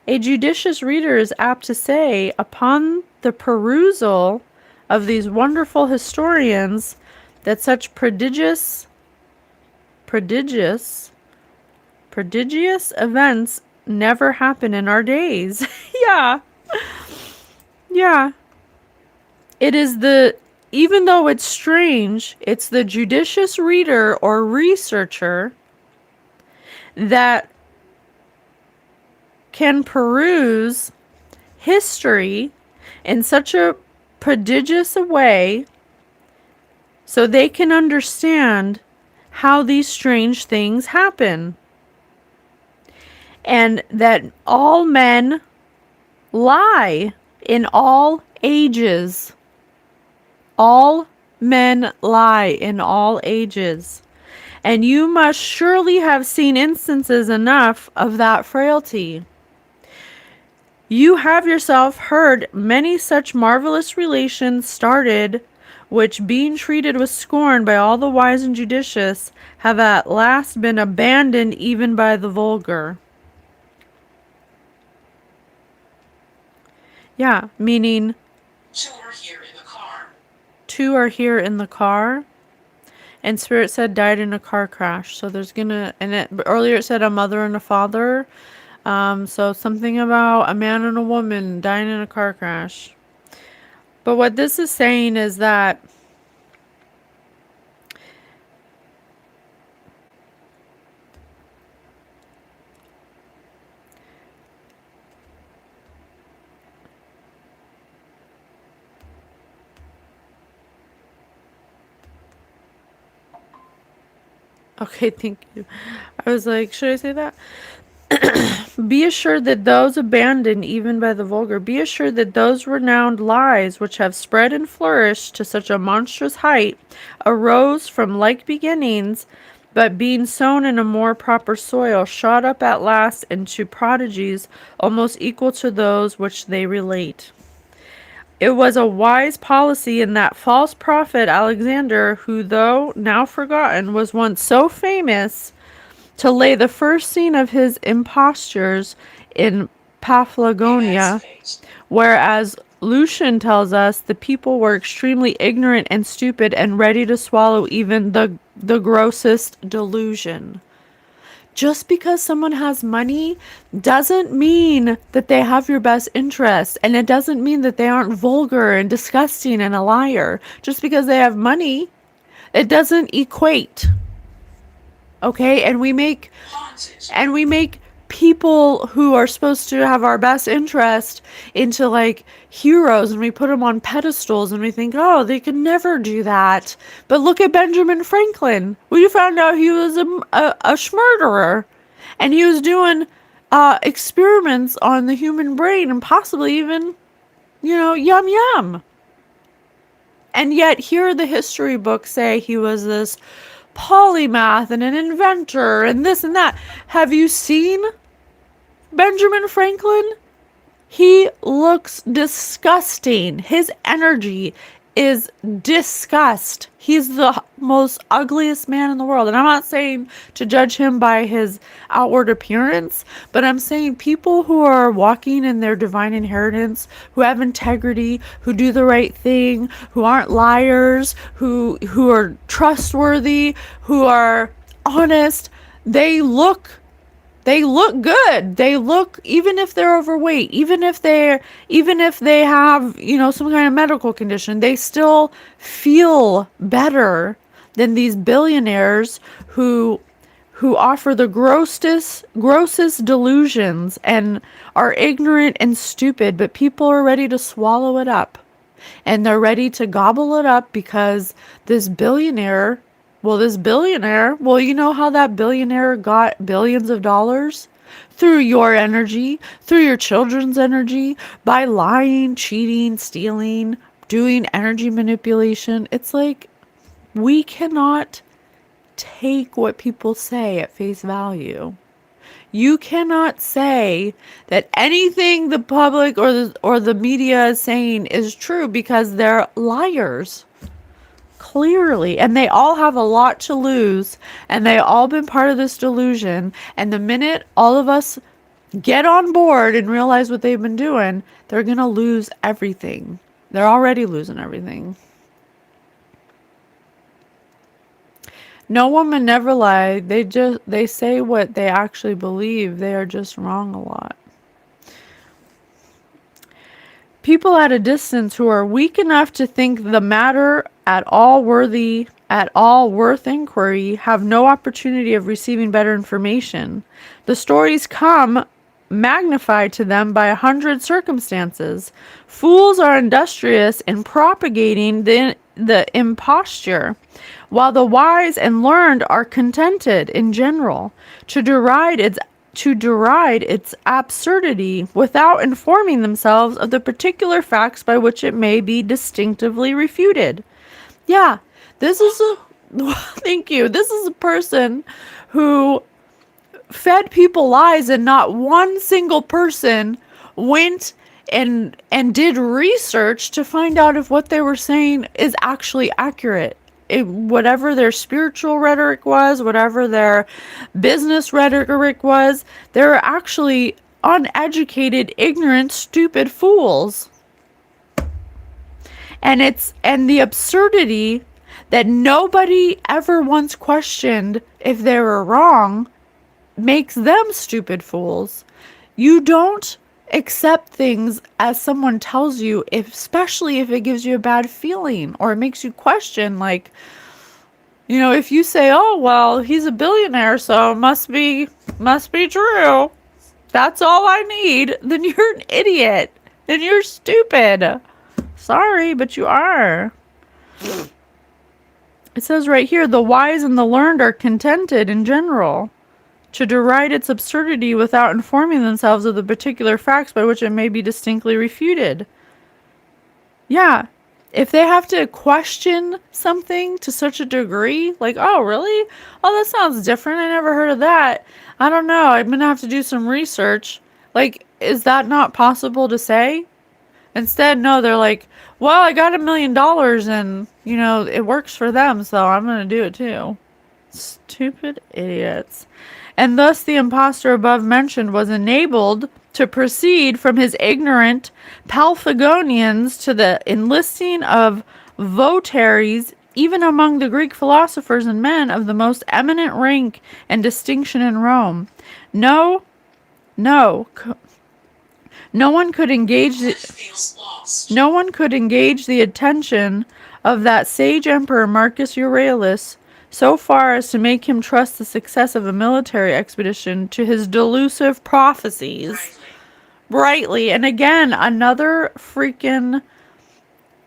is apt to say, upon the perusal of these wonderful historians, that such prodigious events never happen in our days. Yeah. It is even though it's strange, it's the judicious reader or researcher that can peruse history in such a prodigious a way so they can understand how these strange things happen. And that all men lie in all ages. All men lie in all ages. And you must surely have seen instances enough of that frailty. You have yourself heard many such marvelous relations started, which, being treated with scorn by all the wise and judicious, have at last been abandoned even by the vulgar. Yeah, meaning Two are here in the car. two are here in the car. And Spirit said died in a car crash. So there's earlier it said a mother and a father. So something about a man and a woman dying in a car crash. But what this is saying is that okay, thank you. I was like, should I say that? Be assured that those abandoned even by the vulgar, be assured that those renowned lies which have spread and flourished to such a monstrous height arose from like beginnings, but being sown in a more proper soil, shot up at last into prodigies almost equal to those which they relate. It was a wise policy in that false prophet Alexander, who, though now forgotten, was once so famous, to lay the first scene of his impostures in Paphlagonia, whereas Lucian tells us the people were extremely ignorant and stupid and ready to swallow even the grossest delusion. Just because someone has money doesn't mean that they have your best interest, and it doesn't mean that they aren't vulgar and disgusting and a liar. Just because they have money, it doesn't equate. Okay, and we make people who are supposed to have our best interest into like heroes, and we put them on pedestals, and we think, oh, they could never do that. But look at Benjamin Franklin. We found out he was a schmurderer, and he was doing experiments on the human brain, and possibly even, yum yum. And yet here the history books say he was this polymath and an inventor and this and that. Have you seen Benjamin Franklin? He looks disgusting. His energy is disgust. He's the most ugliest man in the world. And I'm not saying to judge him by his outward appearance, but I'm saying people who are walking in their divine inheritance, who have integrity, who do the right thing, who aren't liars, who are trustworthy, who are honest, they look good. They look, even if they're overweight, even if they have, some kind of medical condition, they still feel better than these billionaires who offer the grossest delusions and are ignorant and stupid, but people are ready to swallow it up. And they're ready to gobble it up because this billionaire, you know how that billionaire got billions of dollars? Through your energy, through your children's energy, by lying, cheating, stealing, doing energy manipulation. It's like, we cannot take what people say at face value. You cannot say that anything the public or the media is saying is true, because they're liars. Clearly, and they all have a lot to lose, and they all been part of this delusion, and the minute all of us get on board and realize what they've been doing, they're gonna lose everything. They're already losing everything. No woman never lie. They say what they actually believe. They are just wrong a lot. People at a distance who are weak enough to think the matter at all worth inquiry have no opportunity of receiving better information. The stories come magnified to them by 100 circumstances. Fools are industrious in propagating the imposture, while the wise and learned are contented in general to deride its absurdity without informing themselves of the particular facts by which it may be distinctively refuted. Yeah, this is a thank you. This is a person who fed people lies, and not one single person went and did research to find out if what they were saying is actually accurate. Whatever their spiritual rhetoric was, whatever their business rhetoric was, they're actually uneducated, ignorant, stupid fools. And the absurdity that nobody ever once questioned if they were wrong makes them stupid fools. You don't accept things as someone tells you, especially if it gives you a bad feeling or it makes you question, like, if you say, oh, well, he's a billionaire, so it must be true. That's all I need. Then you're an idiot. Then you're stupid. Sorry, but you are. It says right here, the wise and the learned are contented in general to deride its absurdity without informing themselves of the particular facts by which it may be distinctly refuted. Yeah, if they have to question something to such a degree, like, oh, really? Oh, that sounds different. I never heard of that. I don't know. I'm going to have to do some research. Like, is that not possible to say? Instead, no, they're like, well, I got $1 million and, it works for them, so I'm going to do it too. Stupid idiots. And thus the impostor above mentioned was enabled to proceed from his ignorant Paphlagonians to the enlisting of votaries, even among the Greek philosophers and men of the most eminent rank and distinction in Rome. No one could engage the attention of that sage emperor Marcus Aurelius so far as to make him trust the success of a military expedition to his delusive prophecies. Brightly. And again, another freaking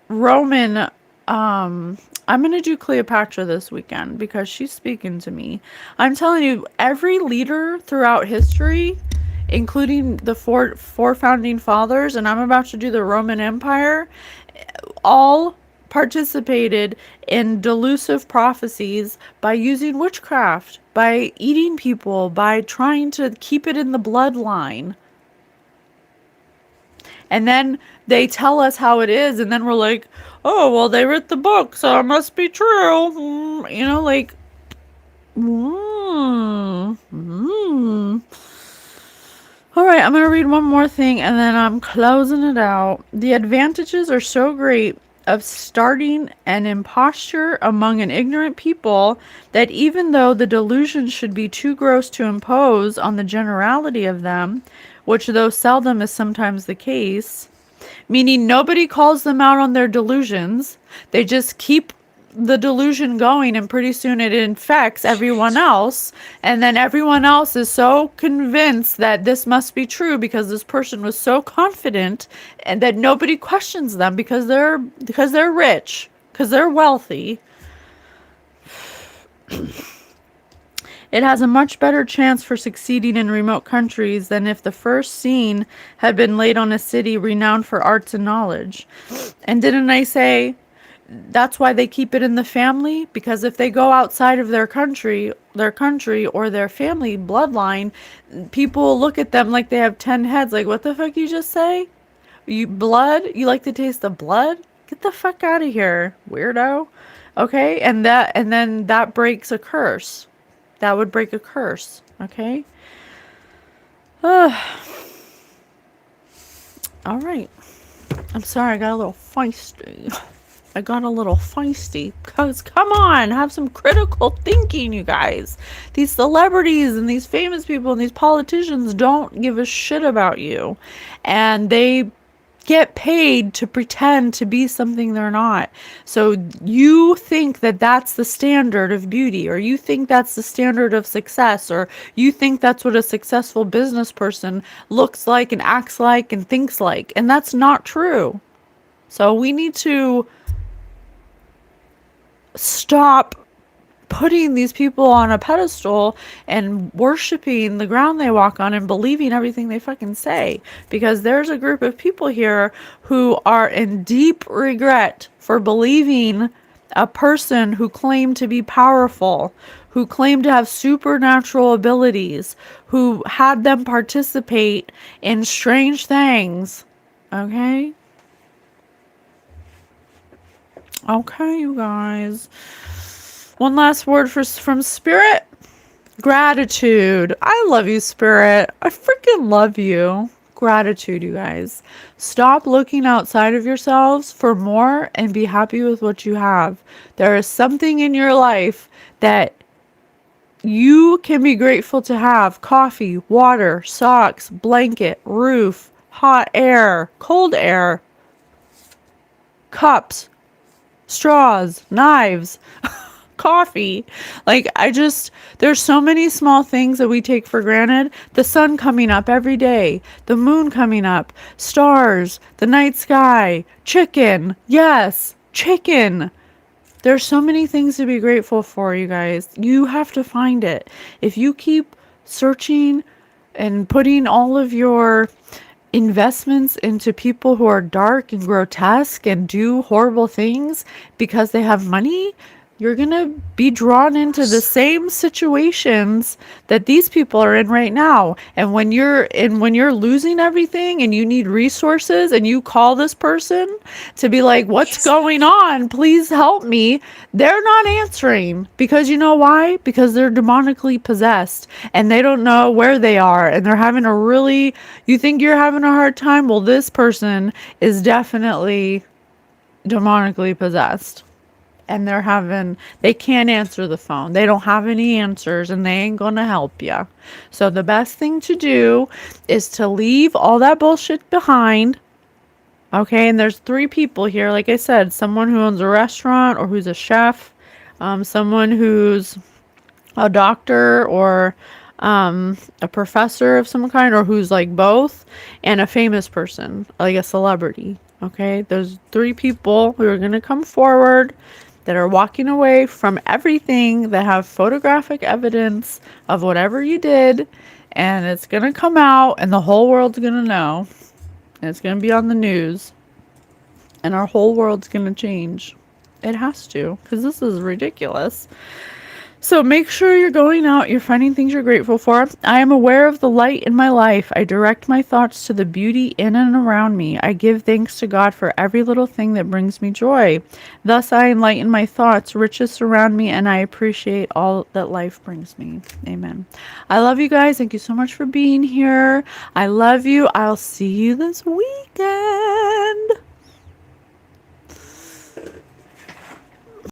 Roman, I'm going to do Cleopatra this weekend because she's speaking to me. I'm telling you, every leader throughout history, including the four founding fathers, and I'm about to do the Roman Empire, all participated in delusive prophecies by using witchcraft, by eating people, by trying to keep it in the bloodline. And then they tell us how it is, and then we're like, oh, well, they wrote the book, so it must be true. Like, All right, I'm going to read one more thing, and then I'm closing it out. The advantages are so great of starting an imposture among an ignorant people that even though the delusion should be too gross to impose on the generality of them, which though seldom is sometimes the case, meaning nobody calls them out on their delusions, they just keep the delusion going, and pretty soon it infects everyone else, and then everyone else is so convinced that this must be true because this person was so confident, and that nobody questions them because they're rich, because they're wealthy. It has a much better chance for succeeding in remote countries than if the first scene had been laid on a city renowned for arts and knowledge. And didn't I say that's why they keep it in the family? Because if they go outside of their country or their family bloodline, people will look at them like they have 10 heads. Like, what the fuck you just say? You like the taste of blood? Get the fuck out of here, weirdo. Okay? And then that breaks a curse. That would break a curse. Okay? All right. I'm sorry, I got a little feisty. Because, come on, have some critical thinking, you guys. These celebrities and these famous people and these politicians don't give a shit about you. And they get paid to pretend to be something they're not. So you think that that's the standard of beauty, or you think that's the standard of success, or you think that's what a successful business person looks like and acts like and thinks like. And that's not true. So we need to stop putting these people on a pedestal and worshiping the ground they walk on and believing everything they fucking say. Because there's a group of people here who are in deep regret for believing a person who claimed to be powerful, who claimed to have supernatural abilities, who had them participate in strange things. Okay? Okay, you guys. One last word from Spirit. Gratitude. I love you, Spirit. I freaking love you. Gratitude, you guys. Stop looking outside of yourselves for more and be happy with what you have. There is something in your life that you can be grateful to have. Coffee, water, socks, blanket, roof, hot air, cold air, cups, straws, knives. Coffee. Like, there's so many small things that we take for granted. The sun coming up every day, the moon coming up, stars, the night sky, chicken. Yes, chicken. There's so many things to be grateful for, you guys. You have to find it. If you keep searching and putting all of your investments into people who are dark and grotesque and do horrible things because they have money, you're going to be drawn into the same situations that these people are in right now. And when you're losing everything and you need resources and you call this person to be like, what's going on? Please help me. They're not answering, because you know why? Because they're demonically possessed and they don't know where they are, and they're having you think you're having a hard time? Well, this person is definitely demonically possessed. And they can't answer the phone. They don't have any answers, and they ain't gonna help you. So the best thing to do is to leave all that bullshit behind. Okay, and there's 3 people here. Like I said, someone who owns a restaurant or who's a chef, someone who's a doctor or a professor of some kind, or who's like both, and a famous person, like a celebrity. Okay, there's 3 people who are gonna come forward that are walking away from everything, that have photographic evidence of whatever you did, and it's going to come out and the whole world's going to know, and it's going to be on the news, and our whole world's going to change. It has to, because this is ridiculous. So make sure you're going out, you're finding things you're grateful for. I am aware of the light in my life. I direct my thoughts to the beauty in and around me. I give thanks to God for every little thing that brings me joy. Thus I enlighten my thoughts, riches surround me, and I appreciate all that life brings me. Amen. I love you guys. Thank you so much for being here. I love you. I'll see you this weekend.